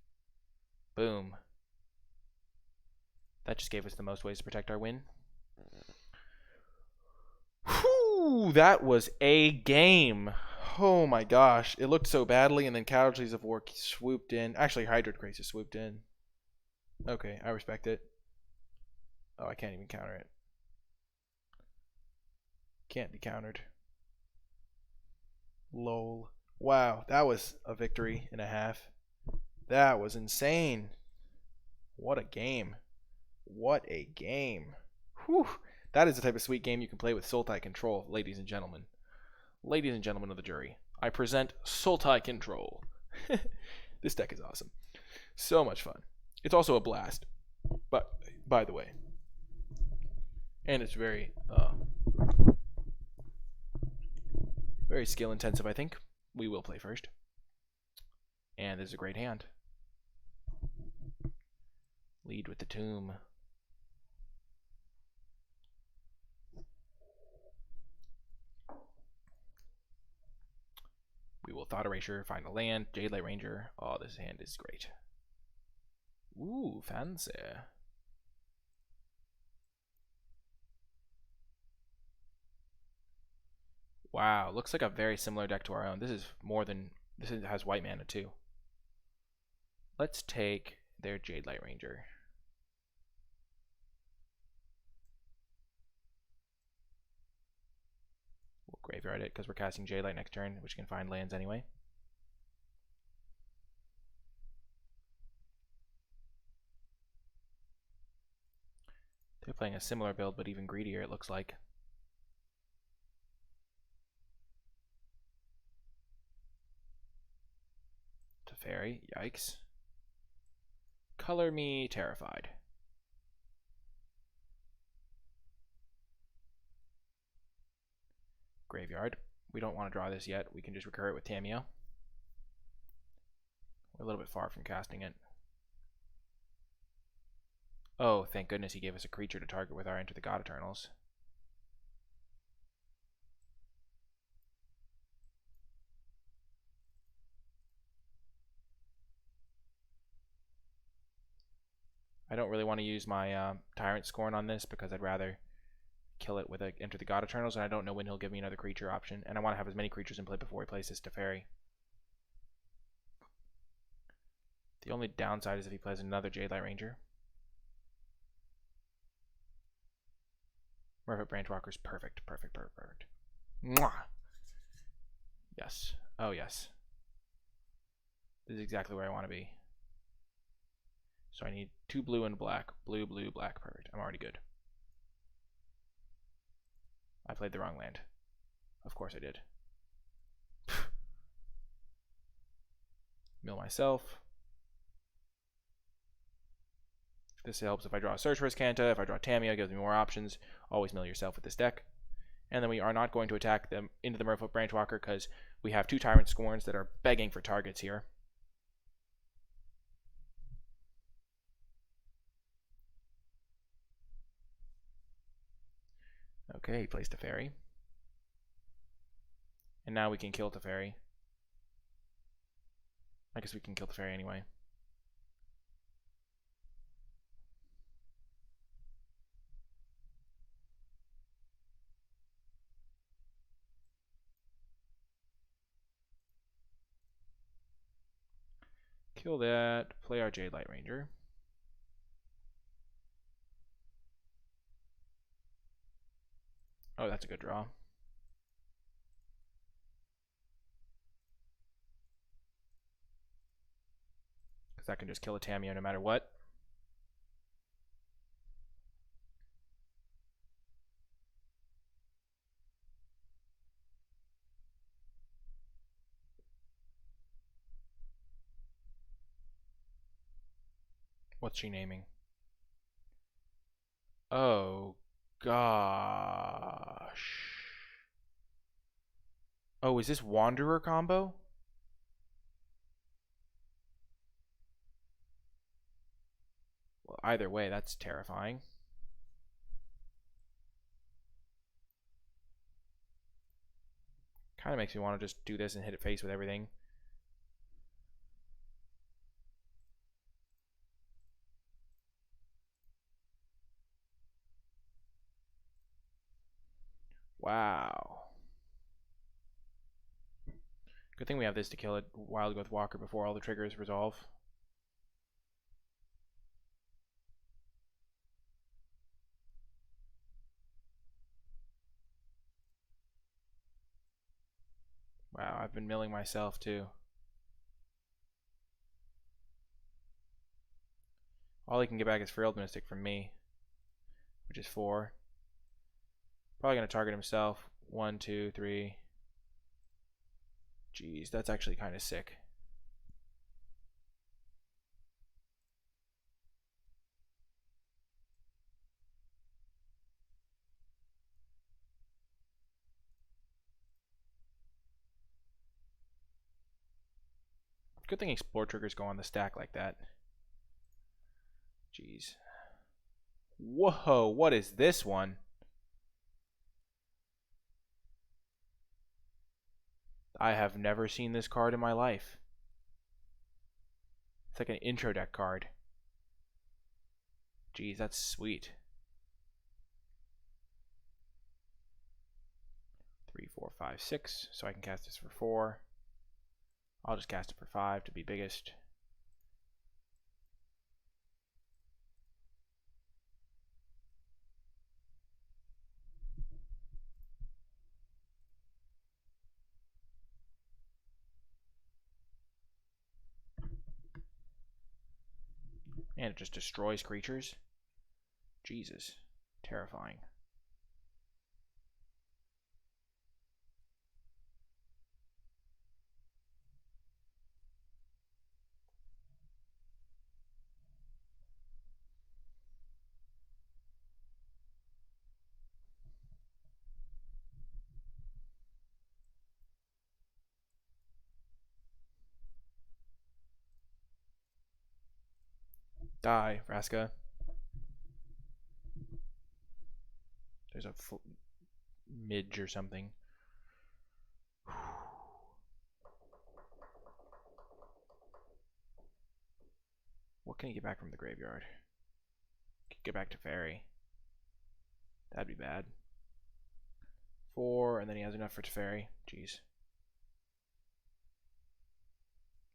Boom. That just gave us the most ways to protect our win. Whew, that was a game. Oh my gosh. It looked so badly, and then Casualties of War swooped in. Actually, Hydroid Crisis swooped in. Okay, I respect it. Oh, I can't even counter it. Can't be countered. Lol. Wow, that was a victory and a half. That was insane. What a game. What a game. Whew. That is the type of sweet game you can play with Sultai Control, ladies and gentlemen. Ladies and gentlemen of the jury, I present Sultai Control. This deck is awesome. So much fun. It's also a blast, but by the way. And it's very skill intensive, I think. We will play first. And this is a great hand. Lead with the tomb. We will Thought Erasure, find a land, Jadelight Ranger. Oh, this hand is great. Ooh, fancy. Wow, looks like a very similar deck to our own. This has white mana too. Let's take their Jadelight Ranger. We'll graveyard it because we're casting Jadelight next turn, which can find lands anyway. They're playing a similar build, but even greedier, it looks like. Teferi, yikes. Color me terrified. Graveyard. We don't want to draw this yet. We can just recur it with Tamiyo. We're a little bit far from casting it. Oh, thank goodness he gave us a creature to target with our Enter the God Eternals. I don't really want to use my Tyrant Scorn on this because I'd rather kill it with a Enter the God Eternals, and I don't know when he'll give me another creature option, and I want to have as many creatures in play before he plays his Teferi. The only downside is if he plays another Jadelight Ranger. Merfolk Branchwalker's perfect. Mwah! Yes. Oh, yes. This is exactly where I want to be. So I need 2 blue and black. Blue, blue, black. Perfect. I'm already good. I played the wrong land. Of course I did. Mill myself. This helps if I draw a Search for Riscanta. If I draw Tamiyo, it gives me more options. Always mill yourself with this deck. And then we are not going to attack them into the Merfolk Branchwalker because we have 2 Tyrant Scorns that are begging for targets here. Okay, he plays Teferi. And now we can kill Teferi. I guess we can kill Teferi anyway. Kill that, play our Jadelight Ranger. Oh, that's a good draw. Because that can just kill a Tamiyo no matter what. What's she naming? Oh, gosh. Oh, is this Wanderer combo? Well, either way, that's terrifying. Kind of makes me want to just do this and hit it face with everything. Wow. Good thing we have this to kill a Wild Growth Walker before all the triggers resolve. Wow, I've been milling myself too. All he can get back is Frilled Mystic from me, which is 4. Probably going to target himself. 1, 2, 3. Jeez, that's actually kind of sick. Good thing explore triggers go on the stack like that. Jeez. Whoa, what is this one? I have never seen this card in my life. It's like an intro deck card. Jeez, that's sweet. 3, 4, 5, 6. So I can cast this for 4. I'll just cast it for 5 to be biggest. And it just destroys creatures. Jesus. Terrifying. Die, Vraska. There's a midge or something. What can he get back from the graveyard? Get back to Teferi. That'd be bad. 4, and then he has enough for Teferi. Jeez.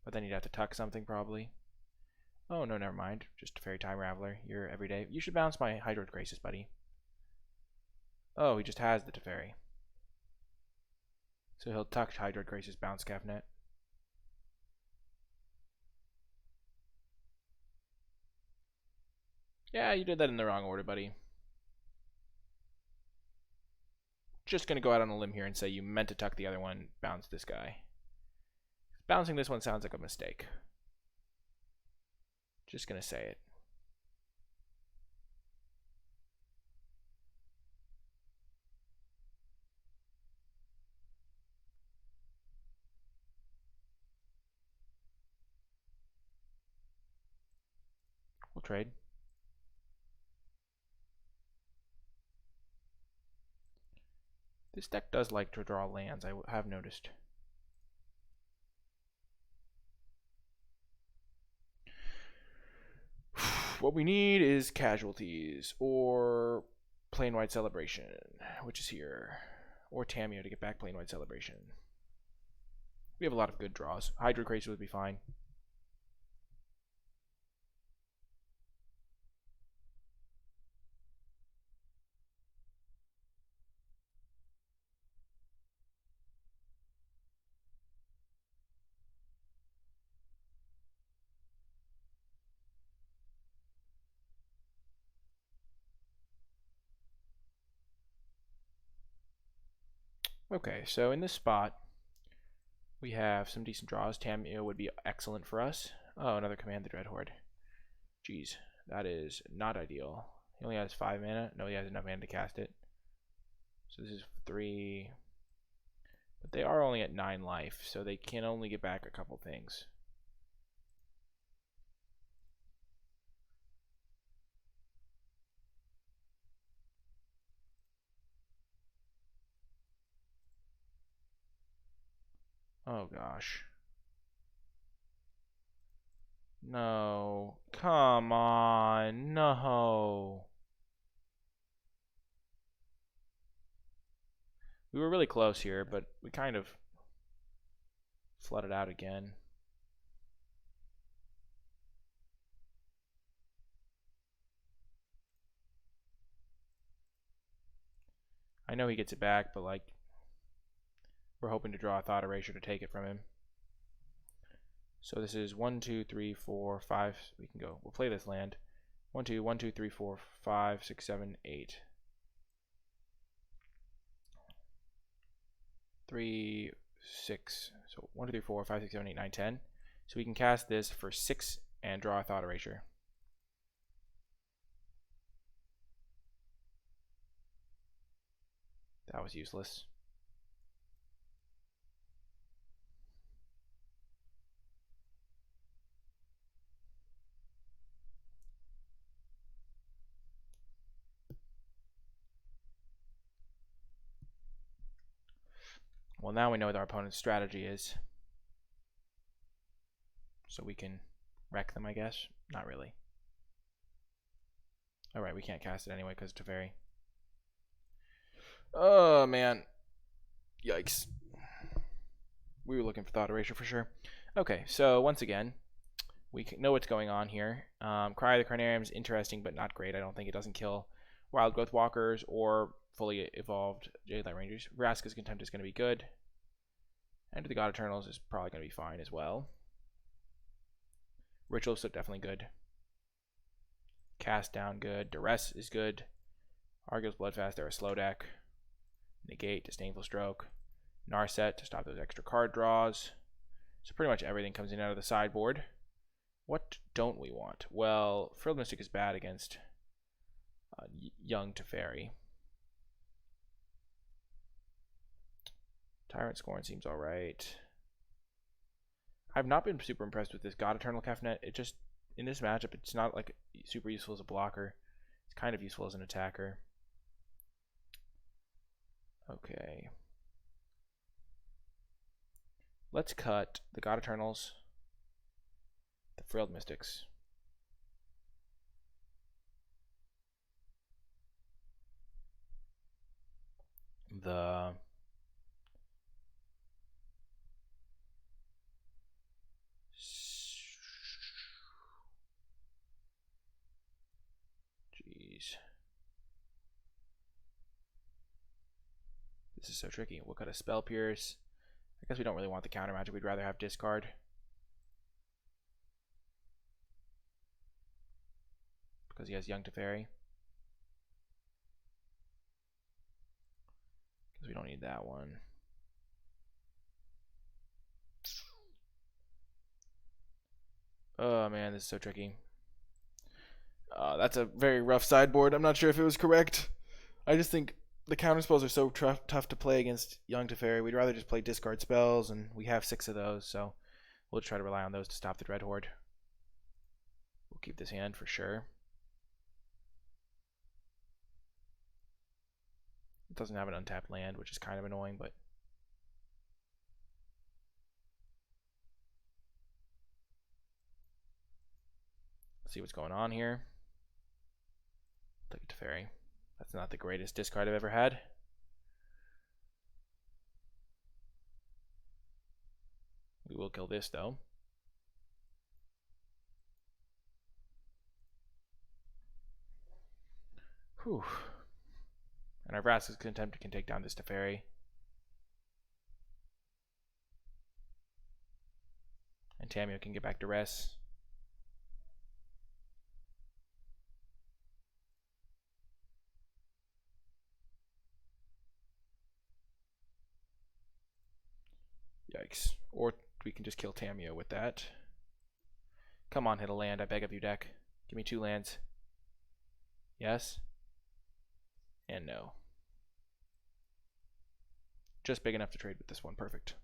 But then he'd have to tuck something probably. Oh, no, never mind. Just Teferi Time Raveler. You're everyday. You should bounce my Hydroid Graces, buddy. Oh, he just has the Teferi. So he'll tuck Hydroid Graces, bounce Scafnet. Yeah, you did that in the wrong order, buddy. Just going to go out on a limb here and say you meant to tuck the other one, bounce this guy. Bouncing this one sounds like a mistake. Just going to say it. We'll trade. This deck does like to draw lands, I have noticed. What we need is casualties, or Plain White Celebration, which is here, or Tamiyo to get back Plain White Celebration. We have a lot of good draws. Hydro Crazy would be fine. Okay, so in this spot, we have some decent draws. Tamiyo would be excellent for us. Oh, another Command the Dread Horde. Jeez, that is not ideal. He only has 5 mana. No, he has enough mana to cast it. So this is 3. But they are only at 9 life, so they can only get back a couple things. Oh gosh. No. Come on. No. We were really close here, but we kind of flooded out again. I know he gets it back, but like, we're hoping to draw a Thought Erasure to take it from him. So this is 1, 2, 3, 4, 5. We can go. We'll play this land. 1, 2, 1, 2, 3, 4, 5, 6, 7, 8. 3, 6. So 1, 2, 3, 4, 5, 6, 7, 8, 9, 10. So we can cast this for 6 and draw a Thought Erasure. That was useless. Well, now we know what our opponent's strategy is. So we can wreck them, I guess. Not really. Alright, we can't cast it anyway because it's Teferi. Oh, man. Yikes. We were looking for Thought Erasure for sure. Okay, so once again, we know what's going on here. Cry the Carnarium is interesting, but not great. I don't think it doesn't kill Wild Growth Walkers or fully evolved Jadelight Rangers. Vraska's Contempt is going to be good. Enter the God Eternals is probably going to be fine as well. Ritual is definitely good. Cast Down good. Duress is good. Argos Bloodfast, they're a slow deck. Negate, Disdainful Stroke. Narset to stop those extra card draws. So pretty much everything comes in out of the sideboard. What don't we want? Well, Frilled Mystic is bad against young Teferi. Tyrant Scorn seems alright. I've not been super impressed with this God Eternal Kefnet. It just, in this matchup, it's not like super useful as a blocker. It's kind of useful as an attacker. Okay. Let's cut the God Eternals, the Frilled Mystics. The jeez. This is so tricky. We'll cut a Spell Pierce. I guess we don't really want the counter magic. We'd rather have discard. Because he has Young Teferi. Because we don't need that one. Oh man, this is so tricky. That's a very rough sideboard. I'm not sure if it was correct. I just think the counter spells are so tough to play against Young Teferi. We'd rather just play discard spells, and we have 6 of those, so we'll try to rely on those to stop the Dread Horde. We'll keep this hand for sure. It doesn't have an untapped land, which is kind of annoying, but let's see what's going on here. Take it to Teferi. That's not the greatest discard I've ever had. We will kill this, though. Whew. And our Vraska's Contempt can take down this Teferi. And Tamiyo can get back to rest. Yikes. Or we can just kill Tamiyo with that. Come on, hit a land, I beg of you, deck. Give me 2 lands. Yes. And no. Just big enough to trade with this one. Perfect.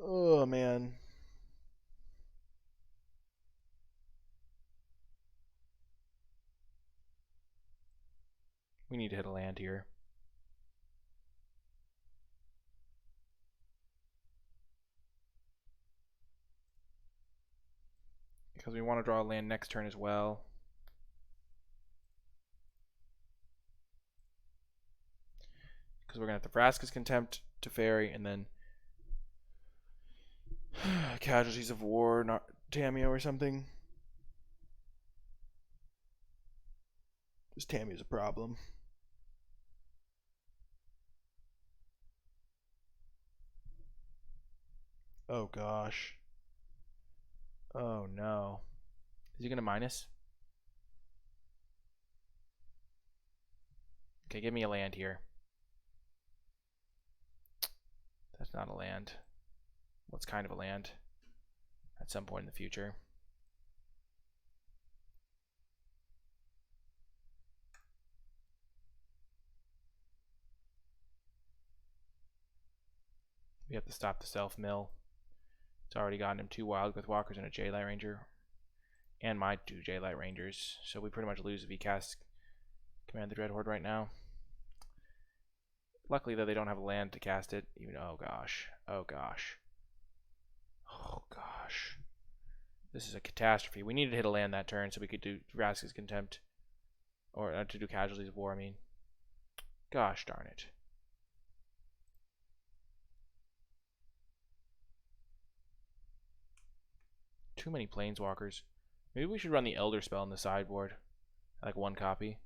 Oh, man. We need to hit a land here. Because we want to draw a land next turn as well. Because we're going to have the Vraska's Contempt, Teferi, and then Casualties of War, not Tamiyo or something. This Tamiyo's a problem. Oh gosh. Oh no. Is he gonna minus? Okay, give me a land here. That's not a land. What's kind of a land? At some point in the future. We have to stop the self-mill. It's already gotten him 2 wild with walkers and a J-Light Ranger. And my 2 J-Light Rangers. So we pretty much lose if he casts Command the Dreadhorde right now. Luckily, though, they don't have a land to cast it. Even oh gosh. Oh gosh. Oh gosh. This is a catastrophe. We needed to hit a land that turn so we could do Vraska's Contempt. Or to do Casualties of War, I mean. Gosh darn it. Too many Planeswalkers. Maybe we should run the Elder Spell in the sideboard. Like 1 copy.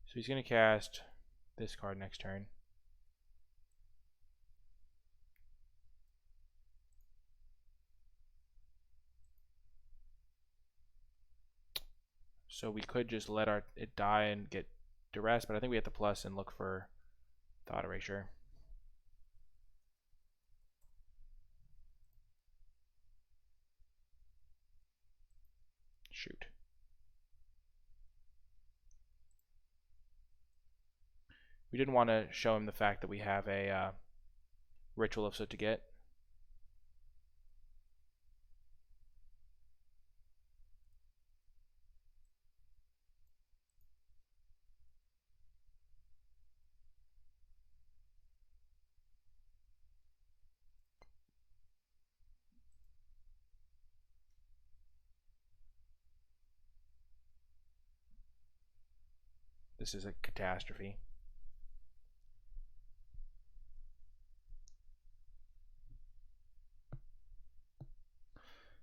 So he's going to cast this card next turn. So we could just let it die and get duress, but I think we have to plus and look for Thought Erasure. Shoot. We didn't want to show him the fact that we have a Ritual of Soot to get. This is a catastrophe.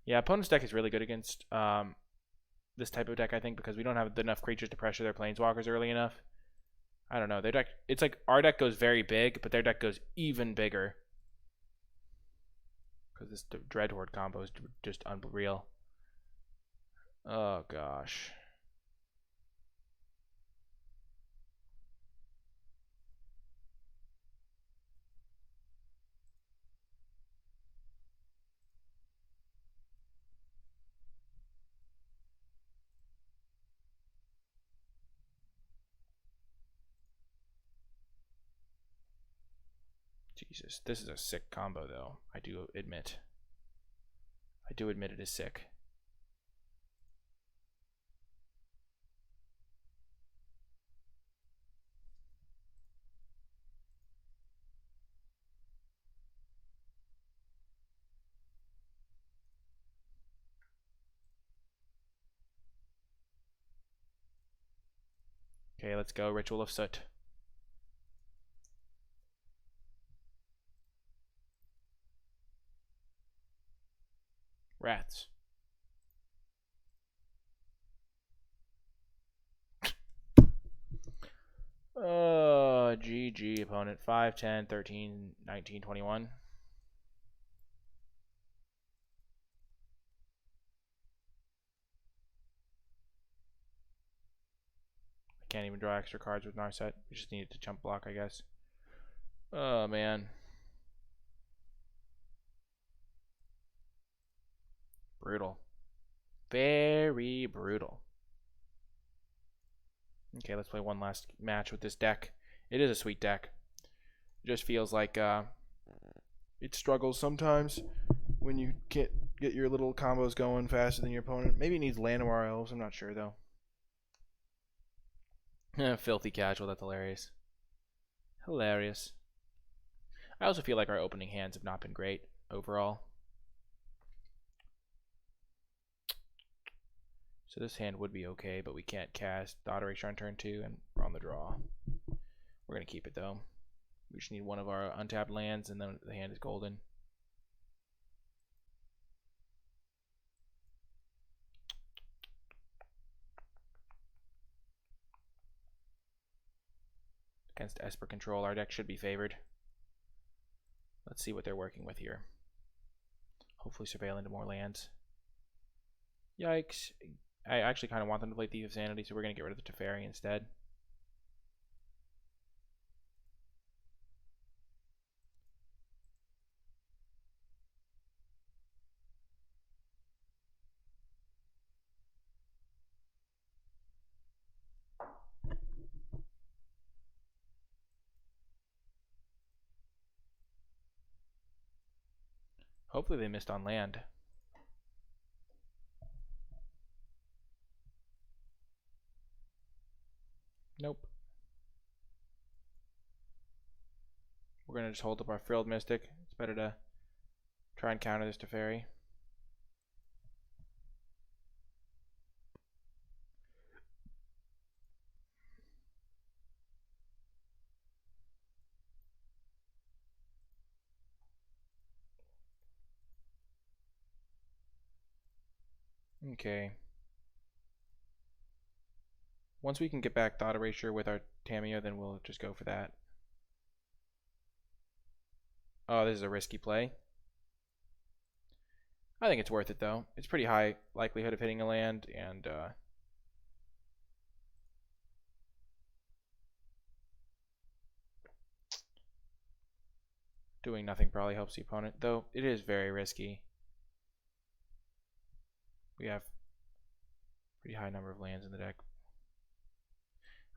Yeah, opponent's deck is really good against this type of deck, I think, because we don't have enough creatures to pressure their Planeswalkers early enough. I don't know. Their deck, it's like our deck goes very big, but their deck goes even bigger. Because this Dreadhorde combo is just unreal. Oh, gosh. Jesus, this is a sick combo, though. I do admit. I do admit it is sick. Okay, let's go. Ritual of Soot. Rats. GG, opponent. 5, 10, 13, 19, 21. I can't even draw extra cards with Narset. We just needed to chump block, I guess. Oh, man. Brutal. Very brutal. Okay, let's play one last match with this deck. It is a sweet deck. It just feels like it struggles sometimes when you can't get your little combos going faster than your opponent. Maybe it needs Llanowar Elves. I'm not sure, though. Filthy casual. That's hilarious. Hilarious. I also feel like our opening hands have not been great overall. So this hand would be okay, but we can't cast Thought Erasure on turn 2, and we're on the draw. We're going to keep it, though. We just need one of our untapped lands, and then the hand is golden. Against Esper Control, our deck should be favored. Let's see what they're working with here. Hopefully surveil into more lands. Yikes. I actually kind of want them to play Thief of Sanity, so we're going to get rid of the Teferi instead. Hopefully they missed on land. Nope. We're going to just hold up our Frilled Mystic. It's better to try and counter this Teferi. Okay. Once we can get back Thought Erasure with our Tamiyo, then we'll just go for that. Oh, this is a risky play. I think it's worth it, though. It's pretty high likelihood of hitting a land, and doing nothing probably helps the opponent, though it is very risky. We have a pretty high number of lands in the deck.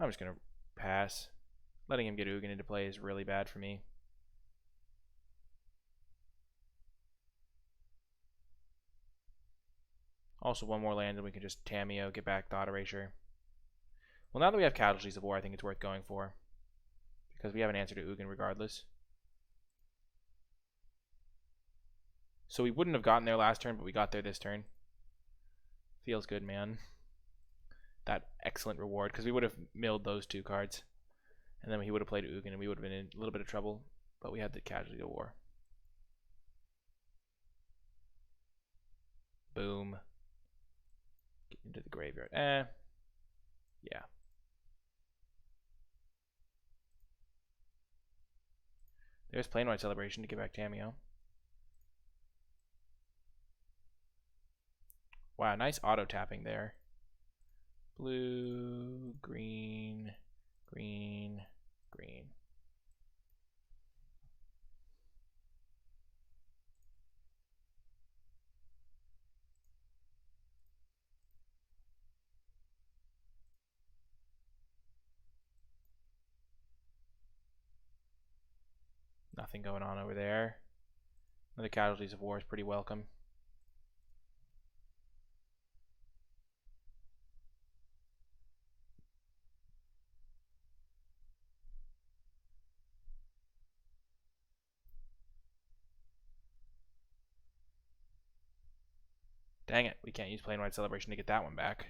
I'm just going to pass. Letting him get Ugin into play is really bad for me. Also, one more land and we can just Tamiyo, get back Thought Erasure. Well, now that we have Casualties of War, I think it's worth going for. Because we have an answer to Ugin regardless. So we wouldn't have gotten there last turn, but we got there this turn. Feels good, man. That excellent reward, because we would have milled those two cards. And then he would have played Ugin, and we would have been in a little bit of trouble. But we had the Casualty of War. Boom. Get into the graveyard. Yeah. There's Plain-White Celebration to get back Tamiyo. Wow, nice auto-tapping there. Blue, green, green, green. Nothing going on over there. Another Casualties of War is pretty welcome. Dang it, we can't use Plain-White Celebration to get that one back.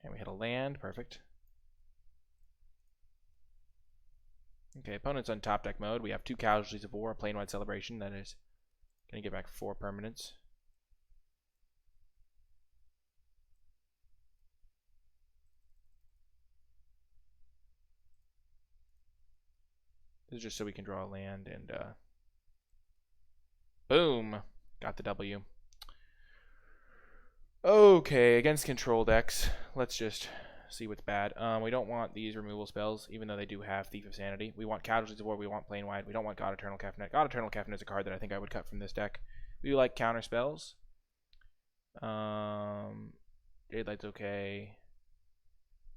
And we hit a land, perfect. Okay, opponent's on top deck mode. We have two Casualties of War, a Plain-White Celebration that is going to get back 4 permanents. This is just so we can draw a land and boom, got the W. Okay, against control decks, let's just see what's bad. We don't want these removal spells, even though they do have Thief of Sanity. We want Casualties of War, we want Plain-White. We don't want God Eternal Caffenet. God Eternal Caffenet is a card that I think I would cut from this deck. We like counter spells. Dadelight's okay.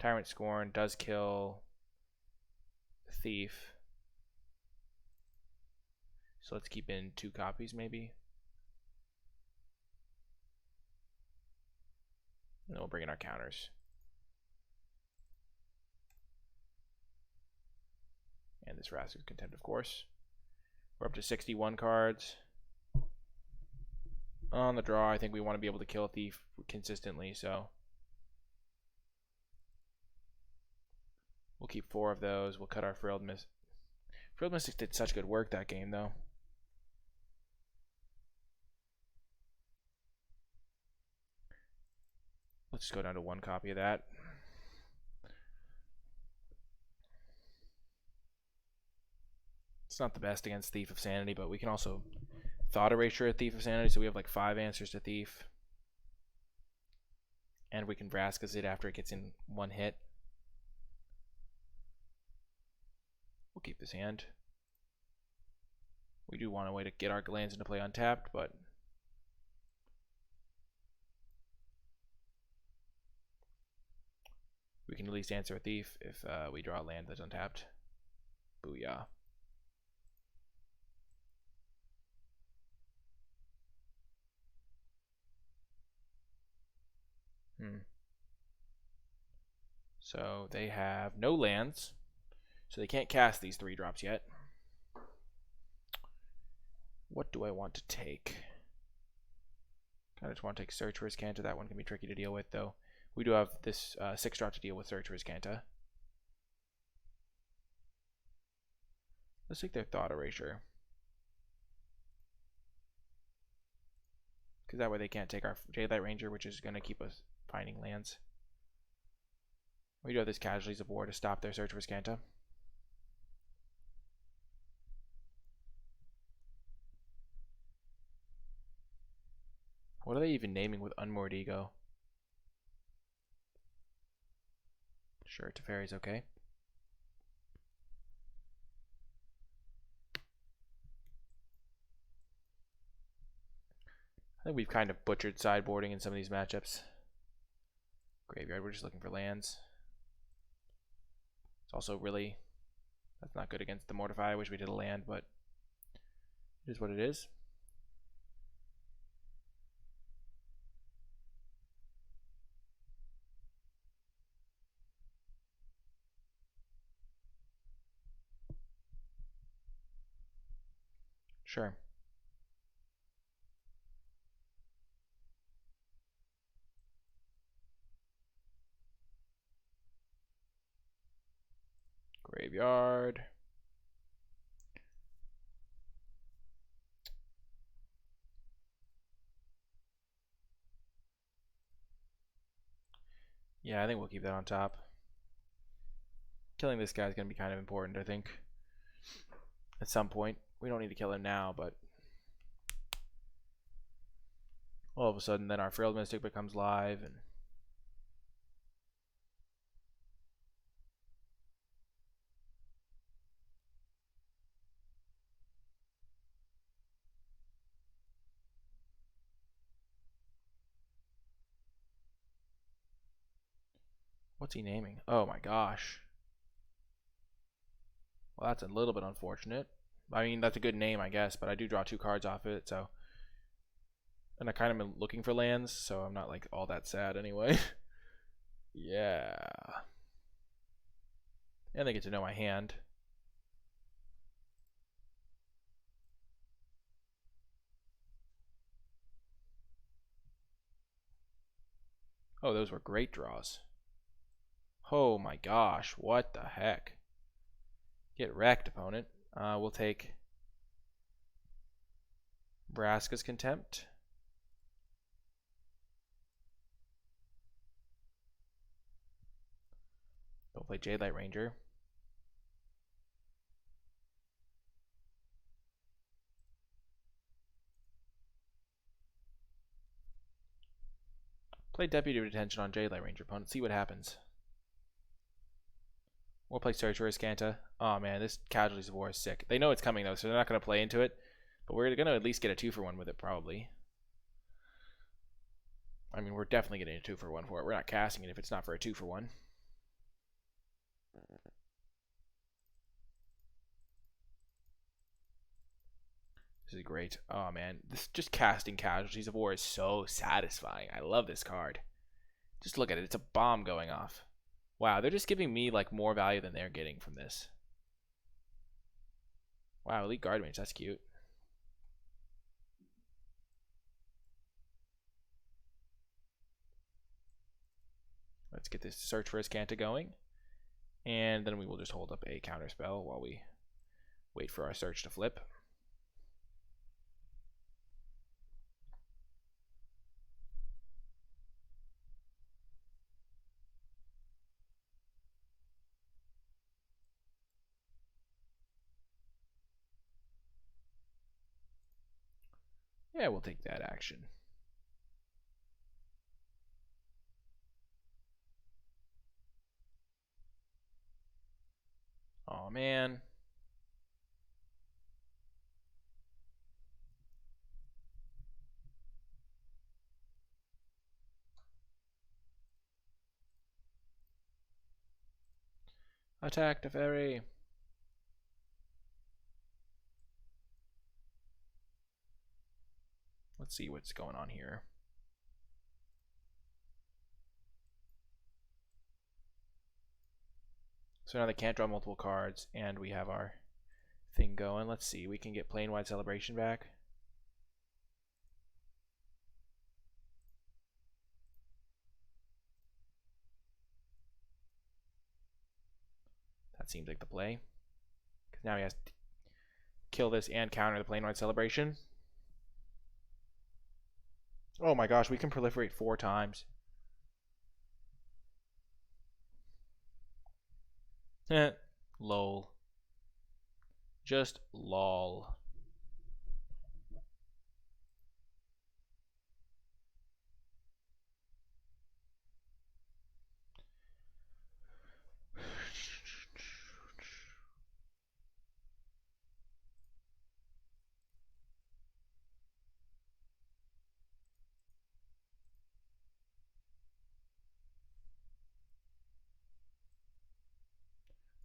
Tyrant Scorn does kill Thief. So let's keep in 2 copies maybe. And then we'll bring in our counters. And this Wrath of Contempt, of course. We're up to 61 cards. On the draw, I think we want to be able to kill a thief consistently, so we'll keep 4 of those. We'll cut our Frilled Mystic. Frilled Mystic did such good work that game, though. Let's just go down to 1 copy of that. It's not the best against Thief of Sanity, but we can also Thought Erasure a Thief of Sanity, so we have like 5 answers to Thief. And we can Vraska's it after it gets in 1 hit. We'll keep this hand. We do want a way to get our lands into play untapped, but we can at least answer a Thief if we draw a land that's untapped. Booyah. So they have no lands, so they can't cast these 3 drops yet. What do I want to take? Kind of just want to take Search for Riscanta. That one can be tricky to deal with, though. We do have this 6 drop to deal with Search for Riscanta. Let's take their Thought Erasure, because that way they can't take our Jadelight Ranger, which is going to keep us finding lands. We do have this Casualties of War to stop their Search for Riscanta. What are they even naming with Unmoored Ego? Sure, Teferi's okay. I think we've kind of butchered sideboarding in some of these matchups. Graveyard, we're just looking for lands. It's also really, that's not good against the Mortify. I wish we did a land, but it is what it is. Sure. Graveyard. Yeah, I think we'll keep that on top. Killing this guy is going to be kind of important, I think, at some point. We don't need to kill him now, but all of a sudden then our Frilled Mystic becomes live, and what's he naming? Oh my gosh. Well, that's a little bit unfortunate. I mean, that's a good name, I guess, but I do draw 2 cards off it, so. And I kind of am looking for lands, so I'm not like all that sad anyway. Yeah. And they get to know my hand. Oh, those were great draws. Oh my gosh, what the heck? Get wrecked, opponent. We'll take Vraska's Contempt. We'll play Jadelight Ranger. Play Deputy of Detention on Jadelight Ranger, opponent. See what happens. We'll play Search for Riscanta. Oh man, this Casualties of War is sick. They know it's coming though, so they're not going to play into it. But we're going to at least get a 2-for-1 with it, probably. I mean, we're definitely getting a 2-for-1 for it. We're not casting it if it's not for a 2-for-1. This is great. Oh man, this just casting Casualties of War is so satisfying. I love this card. Just look at it. It's a bomb going off. Wow, they're just giving me like more value than they're getting from this. Wow, Elite Guard Mage, that's cute. Let's get this search for Azcanta going. And then we will just hold up a counter spell while we wait for our search to flip. Yeah, we'll take that action. Oh man. Attack the fairy. Let's see what's going on here. So now they can't draw multiple cards, and we have our thing going. Let's see, we can get Plane-Wide Celebration back. That seems like the play. Because now he has to kill this and counter the Plane-Wide Celebration. Oh my gosh, we can proliferate 4 times. Lol. Just lol.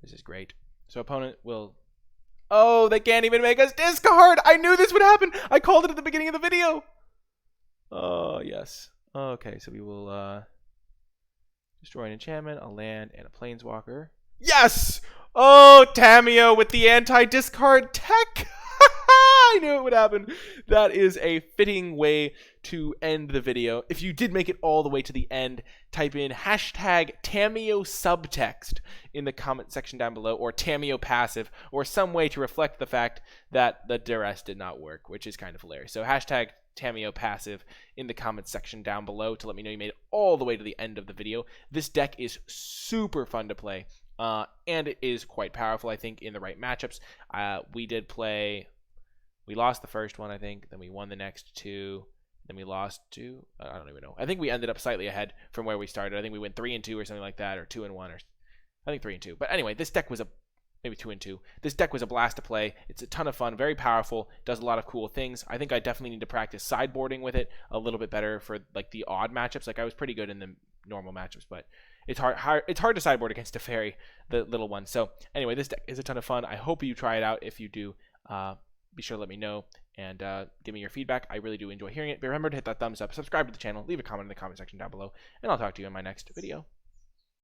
This is great. So opponent will... Oh, they can't even make us discard! I knew this would happen! I called it at the beginning of the video! Oh, yes. Okay, so we will destroy an enchantment, a land, and a planeswalker. Yes! Oh, Tamiyo with the anti-discard tech! I knew it would happen. That is a fitting way to end the video. If you did make it all the way to the end, type in hashtag Tamiyo subtext in the comment section down below, or Tamiyo passive, or some way to reflect the fact that the duress did not work, which is kind of hilarious. So hashtag Tamiyo passive in the comments section down below to let me know you made it all the way to the end of the video. This deck is super fun to play, and it is quite powerful, I think, in the right matchups. We lost the first one, I think. Then we won the next 2. Then we lost 2. I don't even know. I think we ended up slightly ahead from where we started. I think we went 3-2 or something like that, or 2-1, or I think 3-2. But anyway, this deck was maybe 2-2. This deck was a blast to play. It's a ton of fun, very powerful, does a lot of cool things. I think I definitely need to practice sideboarding with it a little bit better for like the odd matchups. Like I was pretty good in the normal matchups, but it's hard to sideboard against a fairy, the little one. So anyway, this deck is a ton of fun. I hope you try it out. If you do, be sure to let me know and give me your feedback. I really do enjoy hearing it. But remember to hit that thumbs up, subscribe to the channel, leave a comment in the comment section down below, and I'll talk to you in my next video.